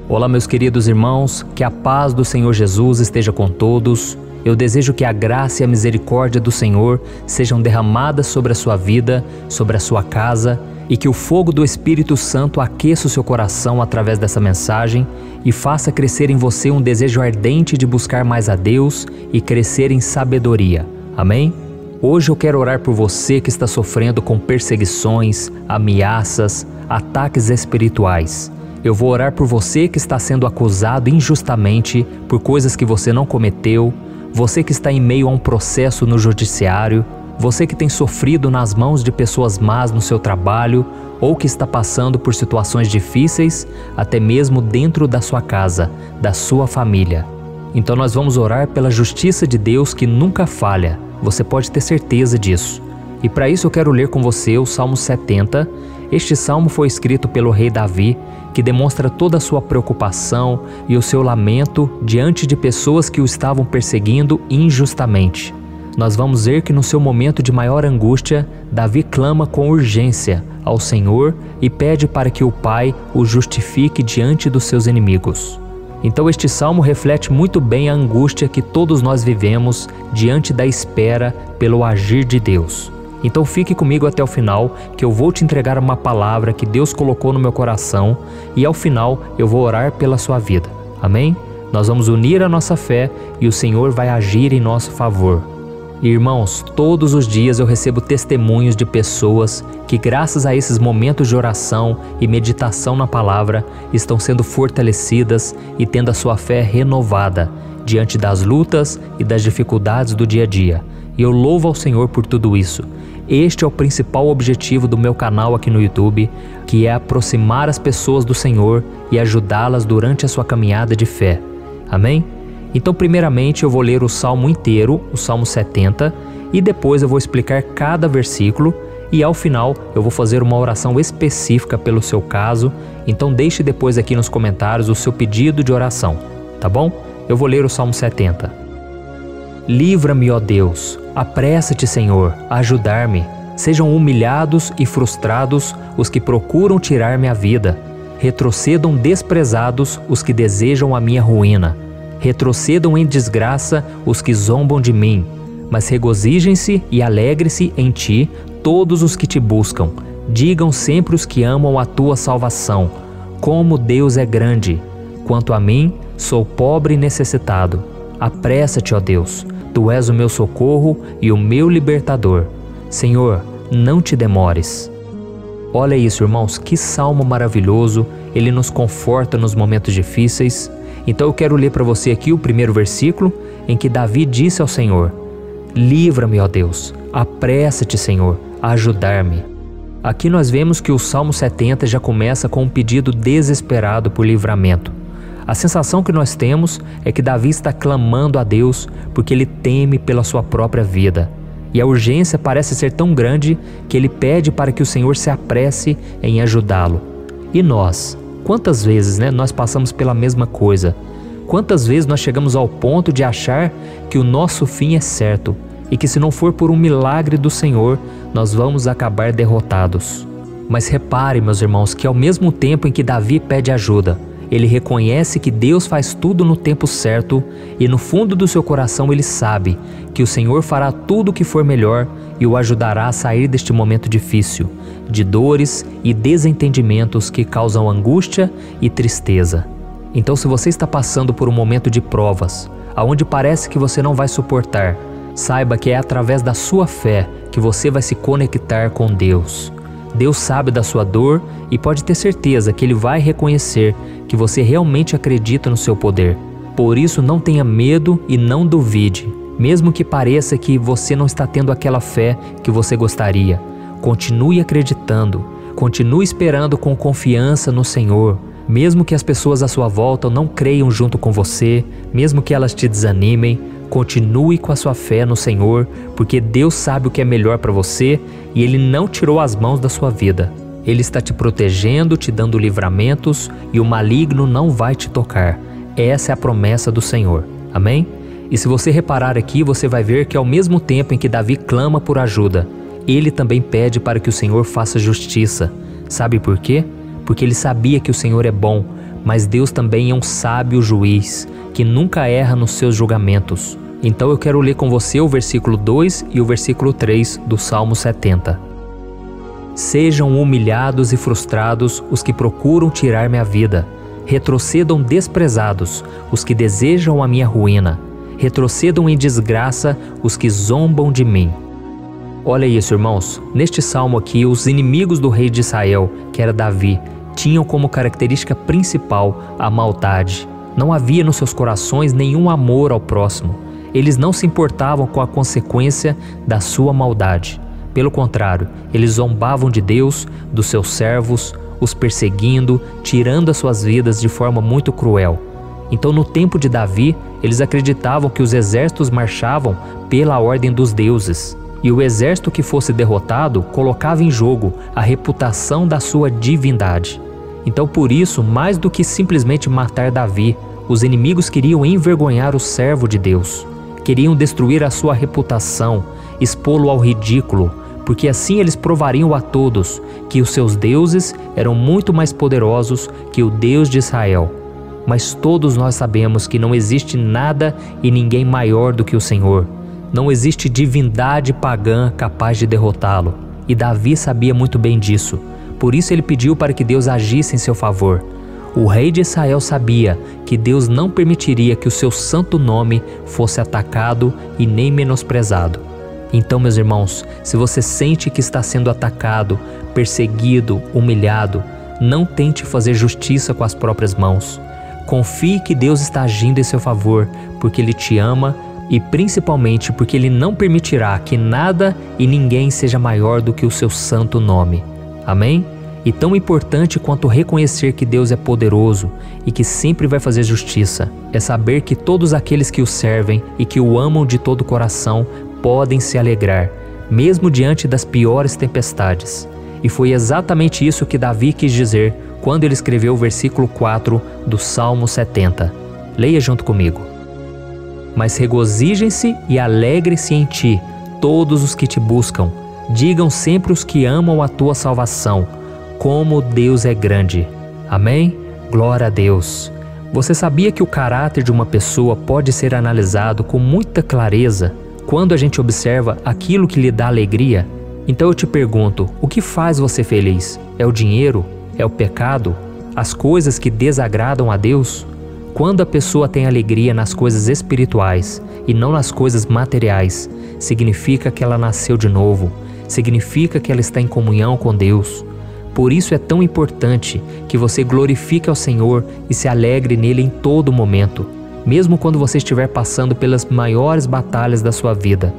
Olá, meus queridos irmãos, que a paz do Senhor Jesus esteja com todos. Eu desejo que a graça e a misericórdia do Senhor sejam derramadas sobre a sua vida, sobre a sua casa, e que o fogo do Espírito Santo aqueça o seu coração através dessa mensagem e faça crescer em você um desejo ardente de buscar mais a Deus e crescer em sabedoria. Amém? Hoje eu quero orar por você que está sofrendo com perseguições, ameaças, ataques espirituais. Eu vou orar por você que está sendo acusado injustamente por coisas que você não cometeu, você que está em meio a um processo no judiciário, você que tem sofrido nas mãos de pessoas más no seu trabalho ou que está passando por situações difíceis, até mesmo dentro da sua casa, da sua família. Então nós vamos orar pela justiça de Deus que nunca falha, você pode ter certeza disso. E para isso eu quero ler com você o Salmo 70. Este salmo foi escrito pelo rei Davi, que demonstra toda a sua preocupação e o seu lamento diante de pessoas que o estavam perseguindo injustamente. Nós vamos ver que no seu momento de maior angústia, Davi clama com urgência ao Senhor e pede para que o Pai o justifique diante dos seus inimigos. Então este salmo reflete muito bem a angústia que todos nós vivemos diante da espera pelo agir de Deus. Então fique comigo até o final, que eu vou te entregar uma palavra que Deus colocou no meu coração e ao final eu vou orar pela sua vida. Amém? Nós vamos unir a nossa fé e o Senhor vai agir em nosso favor. Irmãos, todos os dias eu recebo testemunhos de pessoas que, graças a esses momentos de oração e meditação na palavra, estão sendo fortalecidas e tendo a sua fé renovada diante das lutas e das dificuldades do dia a dia. E eu louvo ao Senhor por tudo isso. Este é o principal objetivo do meu canal aqui no YouTube, que é aproximar as pessoas do Senhor e ajudá-las durante a sua caminhada de fé. Amém? Então, primeiramente, eu vou ler o Salmo inteiro, o Salmo 70, e depois eu vou explicar cada versículo e ao final eu vou fazer uma oração específica pelo seu caso. Então deixe depois aqui nos comentários o seu pedido de oração, tá bom? Eu vou ler o Salmo 70. Livra-me, ó Deus, apressa-te, Senhor, a ajudar-me. Sejam humilhados e frustrados os que procuram tirar-me a vida. Retrocedam desprezados os que desejam a minha ruína. Retrocedam em desgraça os que zombam de mim. Mas regozijem-se e alegre-se em ti todos os que te buscam. Digam sempre os que amam a tua salvação. Como Deus é grande! Quanto a mim, sou pobre e necessitado. Apressa-te, ó Deus, tu és o meu socorro e o meu libertador. Senhor, não te demores. Olha isso, irmãos, que salmo maravilhoso, ele nos conforta nos momentos difíceis. Então eu quero ler para você aqui o primeiro versículo, em que Davi disse ao Senhor: livra-me, ó Deus, apressa-te, Senhor, a ajudar-me. Aqui nós vemos que o Salmo 70 já começa com um pedido desesperado por livramento. A sensação que nós temos é que Davi está clamando a Deus porque ele teme pela sua própria vida. E a urgência parece ser tão grande que ele pede para que o Senhor se apresse em ajudá-lo. E nós? Quantas vezes, nós passamos pela mesma coisa? Quantas vezes nós chegamos ao ponto de achar que o nosso fim é certo e que se não for por um milagre do Senhor, nós vamos acabar derrotados? Mas repare, meus irmãos, que ao mesmo tempo em que Davi pede ajuda, ele reconhece que Deus faz tudo no tempo certo e no fundo do seu coração ele sabe que o Senhor fará tudo o que for melhor e o ajudará a sair deste momento difícil, de dores e desentendimentos que causam angústia e tristeza. Então, se você está passando por um momento de provas, aonde parece que você não vai suportar, saiba que é através da sua fé que você vai se conectar com Deus. Deus sabe da sua dor e pode ter certeza que Ele vai reconhecer que você realmente acredita no seu poder. Por isso, não tenha medo e não duvide, mesmo que pareça que você não está tendo aquela fé que você gostaria. Continue acreditando, continue esperando com confiança no Senhor, Mesmo que as pessoas à sua volta não creiam junto com você, mesmo que elas te desanimem, continue com a sua fé no Senhor, porque Deus sabe o que é melhor para você e Ele não tirou as mãos da sua vida. Ele está te protegendo, te dando livramentos e o maligno não vai te tocar. Essa é a promessa do Senhor. Amém? E se você reparar aqui, você vai ver que ao mesmo tempo em que Davi clama por ajuda, ele também pede para que o Senhor faça justiça. Sabe por quê? Porque ele sabia que o Senhor é bom, mas Deus também é um sábio juiz, que nunca erra nos seus julgamentos. Então eu quero ler com você o versículo 2 e o versículo 3 do Salmo 70. Sejam humilhados e frustrados os que procuram tirar minha vida. Retrocedam desprezados os que desejam a minha ruína. Retrocedam em desgraça os que zombam de mim. Olha isso, irmãos. Neste salmo aqui, os inimigos do rei de Israel, que era Davi, tinham como característica principal a maldade. Não havia nos seus corações nenhum amor ao próximo. Eles não se importavam com a consequência da sua maldade. Pelo contrário, eles zombavam de Deus, dos seus servos, os perseguindo, tirando as suas vidas de forma muito cruel. Então, no tempo de Davi, eles acreditavam que os exércitos marchavam pela ordem dos deuses. E o exército que fosse derrotado colocava em jogo a reputação da sua divindade. Então, por isso, mais do que simplesmente matar Davi, os inimigos queriam envergonhar o servo de Deus. Queriam destruir a sua reputação, expô-lo ao ridículo, porque assim eles provariam a todos que os seus deuses eram muito mais poderosos que o Deus de Israel. Mas todos nós sabemos que não existe nada e ninguém maior do que o Senhor. Não existe divindade pagã capaz de derrotá-lo. E Davi sabia muito bem disso. Por isso ele pediu para que Deus agisse em seu favor. O rei de Israel sabia que Deus não permitiria que o seu santo nome fosse atacado e nem menosprezado. Então, meus irmãos, se você sente que está sendo atacado, perseguido, humilhado, não tente fazer justiça com as próprias mãos. Confie que Deus está agindo em seu favor, porque Ele te ama e principalmente porque Ele não permitirá que nada e ninguém seja maior do que o seu santo nome. Amém? E tão importante quanto reconhecer que Deus é poderoso e que sempre vai fazer justiça, é saber que todos aqueles que o servem e que o amam de todo o coração podem se alegrar, mesmo diante das piores tempestades. E foi exatamente isso que Davi quis dizer quando ele escreveu o versículo 4 do Salmo 70. Leia junto comigo. Mas regozijem-se e alegrem-se em ti, todos os que te buscam. Digam sempre os que amam a tua salvação, como Deus é grande. Amém? Glória a Deus. Você sabia que o caráter de uma pessoa pode ser analisado com muita clareza quando a gente observa aquilo que lhe dá alegria? Então eu te pergunto, o que faz você feliz? É o dinheiro? É o pecado? As coisas que desagradam a Deus? Quando a pessoa tem alegria nas coisas espirituais e não nas coisas materiais, significa que ela nasceu de novo, significa que ela está em comunhão com Deus. Por isso é tão importante que você glorifique ao Senhor e se alegre nele em todo momento, mesmo quando você estiver passando pelas maiores batalhas da sua vida.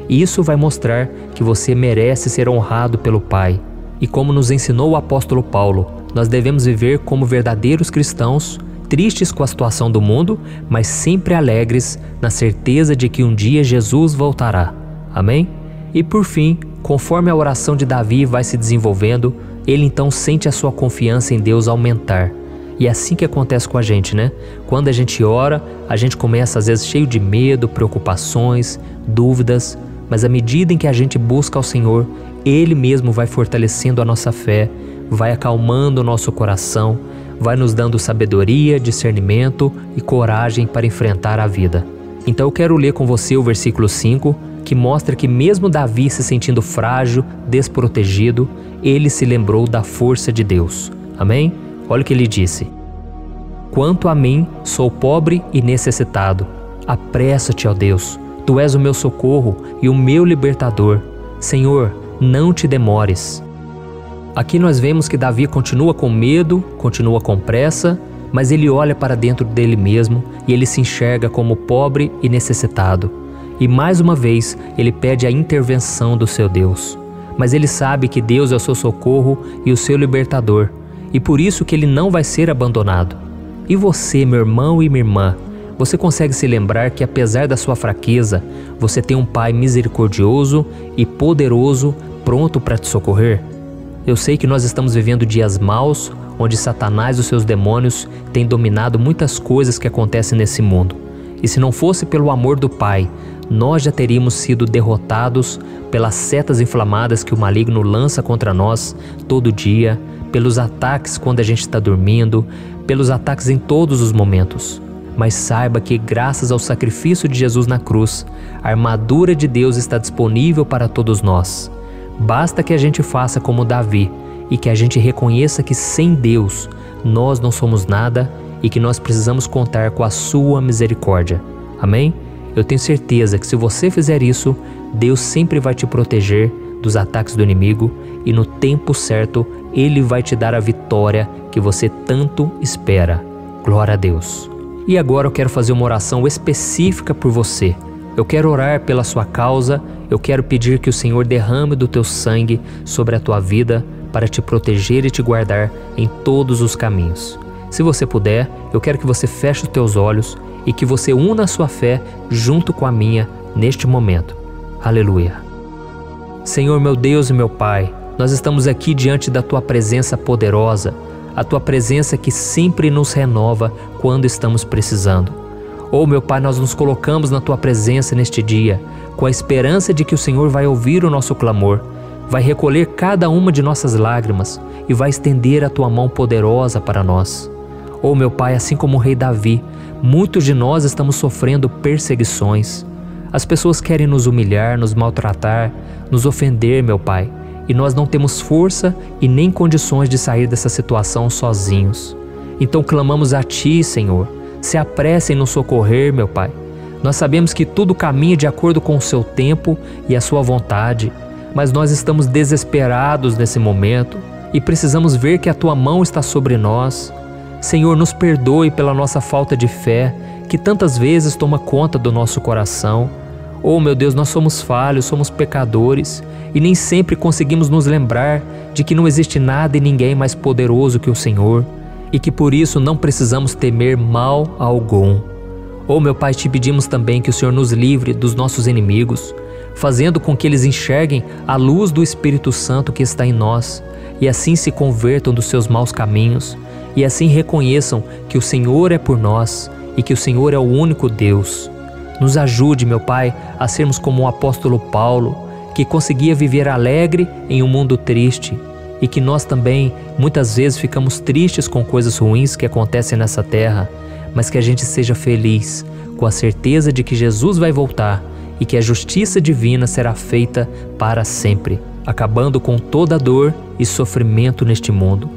Isso vai mostrar que você merece ser honrado pelo Pai. E como nos ensinou o apóstolo Paulo, nós devemos viver como verdadeiros cristãos, tristes com a situação do mundo, mas sempre alegres na certeza de que um dia Jesus voltará. Amém? E por fim, conforme a oração de Davi vai se desenvolvendo, ele então sente a sua confiança em Deus aumentar. E é assim que acontece com a gente, né? Quando a gente ora, a gente começa às vezes cheio de medo, preocupações, dúvidas, mas à medida em que a gente busca ao Senhor, Ele mesmo vai fortalecendo a nossa fé, vai acalmando o nosso coração, vai nos dando sabedoria, discernimento e coragem para enfrentar a vida. Então eu quero ler com você o versículo 5, que mostra que mesmo Davi se sentindo frágil, desprotegido, ele se lembrou da força de Deus. Amém? Olha o que ele disse. Quanto a mim, sou pobre e necessitado. Apressa-te, ó Deus. Tu és o meu socorro e o meu libertador. Senhor, não te demores. Aqui nós vemos que Davi continua com medo, continua com pressa, mas ele olha para dentro dele mesmo e ele se enxerga como pobre e necessitado. E mais uma vez ele pede a intervenção do seu Deus. Mas ele sabe que Deus é o seu socorro e o seu libertador. e por isso que ele não vai ser abandonado. E você, meu irmão e minha irmã, você consegue se lembrar que apesar da sua fraqueza, você tem um Pai misericordioso e poderoso pronto para te socorrer? Eu sei que nós estamos vivendo dias maus, onde Satanás e os seus demônios têm dominado muitas coisas que acontecem nesse mundo. E se não fosse pelo amor do Pai, nós já teríamos sido derrotados pelas setas inflamadas que o maligno lança contra nós todo dia, pelos ataques quando a gente está dormindo, pelos ataques em todos os momentos. Mas saiba que graças ao sacrifício de Jesus na cruz, a armadura de Deus está disponível para todos nós. Basta que a gente faça como Davi e que a gente reconheça que sem Deus nós não somos nada e que nós precisamos contar com a sua misericórdia. Amém? Eu tenho certeza que se você fizer isso, Deus sempre vai te proteger dos ataques do inimigo e no tempo certo Ele vai te dar a vitória que você tanto espera. Glória a Deus. E agora eu quero fazer uma oração específica por você. Eu quero orar pela sua causa, eu quero pedir que o Senhor derrame do teu sangue sobre a tua vida para te proteger e te guardar em todos os caminhos. Se você puder, eu quero que você feche os teus olhos e que você una a sua fé junto com a minha neste momento. Aleluia. Senhor meu Deus e meu Pai, nós estamos aqui diante da Tua presença poderosa, a Tua presença que sempre nos renova quando estamos precisando. Oh meu Pai, nós nos colocamos na Tua presença neste dia, com a esperança de que o Senhor vai ouvir o nosso clamor, vai recolher cada uma de nossas lágrimas e vai estender a Tua mão poderosa para nós. Oh meu Pai, assim como o rei Davi, muitos de nós estamos sofrendo perseguições. As pessoas querem nos humilhar, nos maltratar, nos ofender, meu Pai, e nós não temos força e nem condições de sair dessa situação sozinhos. Então clamamos a Ti, Senhor, se apresse em nos socorrer, meu Pai. Nós sabemos que tudo caminha de acordo com o Seu tempo e a Sua vontade, mas nós estamos desesperados nesse momento e precisamos ver que a Tua mão está sobre nós. Senhor, nos perdoe pela nossa falta de fé, que tantas vezes toma conta do nosso coração. Oh meu Deus, nós somos falhos, somos pecadores e nem sempre conseguimos nos lembrar de que não existe nada e ninguém mais poderoso que o Senhor e que por isso não precisamos temer mal algum. Oh meu Pai, te pedimos também que o Senhor nos livre dos nossos inimigos, fazendo com que eles enxerguem a luz do Espírito Santo que está em nós e assim se convertam dos seus maus caminhos e assim reconheçam que o Senhor é por nós e que o Senhor é o único Deus. Nos ajude, meu Pai, a sermos como o apóstolo Paulo, que conseguia viver alegre em um mundo triste e que nós também muitas vezes ficamos tristes com coisas ruins que acontecem nessa terra, mas que a gente seja feliz com a certeza de que Jesus vai voltar e que a justiça divina será feita para sempre, acabando com toda dor e sofrimento neste mundo.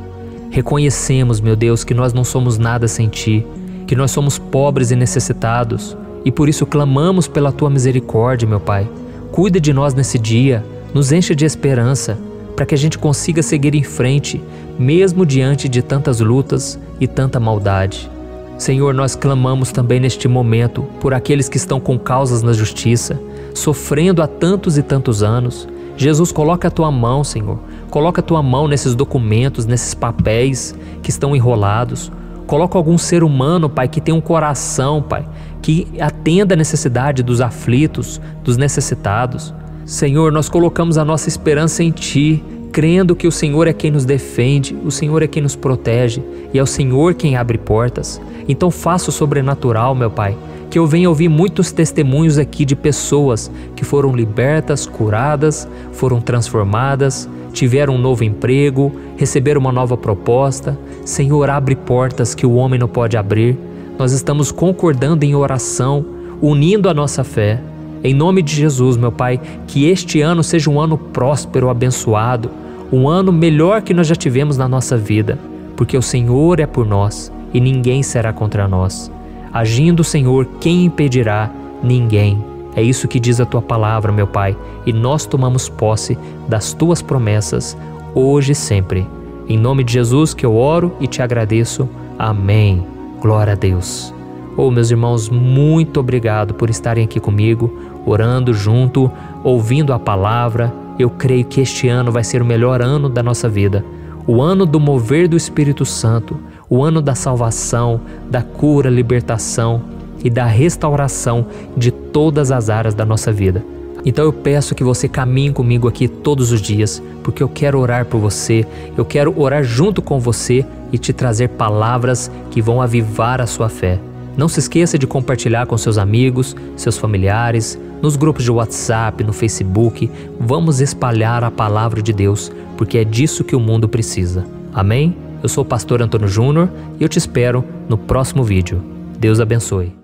Reconhecemos, meu Deus, que nós não somos nada sem Ti, que nós somos pobres e necessitados, e por isso clamamos pela Tua misericórdia, meu Pai. Cuida de nós nesse dia, nos encha de esperança, para que a gente consiga seguir em frente, mesmo diante de tantas lutas e tanta maldade. Senhor, nós clamamos também neste momento por aqueles que estão com causas na justiça, sofrendo há tantos e tantos anos. Jesus, coloca a Tua mão, Senhor. Coloca a Tua mão nesses documentos, nesses papéis que estão enrolados. Coloca algum ser humano, Pai, que tem um coração, Pai, que atenda a necessidade dos aflitos, dos necessitados. Senhor, nós colocamos a nossa esperança em Ti, crendo que o Senhor é quem nos defende, o Senhor é quem nos protege e é o Senhor quem abre portas. Então faça o sobrenatural, meu Pai, que eu venha ouvir muitos testemunhos aqui de pessoas que foram libertas, curadas, foram transformadas, tiveram um novo emprego, receberam uma nova proposta. Senhor, abre portas que o homem não pode abrir. Nós estamos concordando em oração, unindo a nossa fé. Em nome de Jesus, meu Pai, que este ano seja um ano próspero, abençoado, um ano melhor que nós já tivemos na nossa vida, porque o Senhor é por nós e ninguém será contra nós. Agindo o Senhor, quem impedirá? Ninguém. É isso que diz a Tua palavra, meu Pai, e nós tomamos posse das Tuas promessas, hoje e sempre. Em nome de Jesus que eu oro e te agradeço. Amém. Glória a Deus. Oh, meus irmãos, muito obrigado por estarem aqui comigo, orando junto, ouvindo a palavra. Eu creio que este ano vai ser o melhor ano da nossa vida. o ano do mover do Espírito Santo, o ano da salvação, da cura, libertação e da restauração de todas as áreas da nossa vida. Então eu peço que você caminhe comigo aqui todos os dias, porque eu quero orar por você, eu quero orar junto com você e te trazer palavras que vão avivar a sua fé. Não se esqueça de compartilhar com seus amigos, seus familiares, nos grupos de WhatsApp, no Facebook. Vamos espalhar a palavra de Deus, porque é disso que o mundo precisa. Amém? Eu sou o pastor Antônio Júnior e eu te espero no próximo vídeo. Deus abençoe.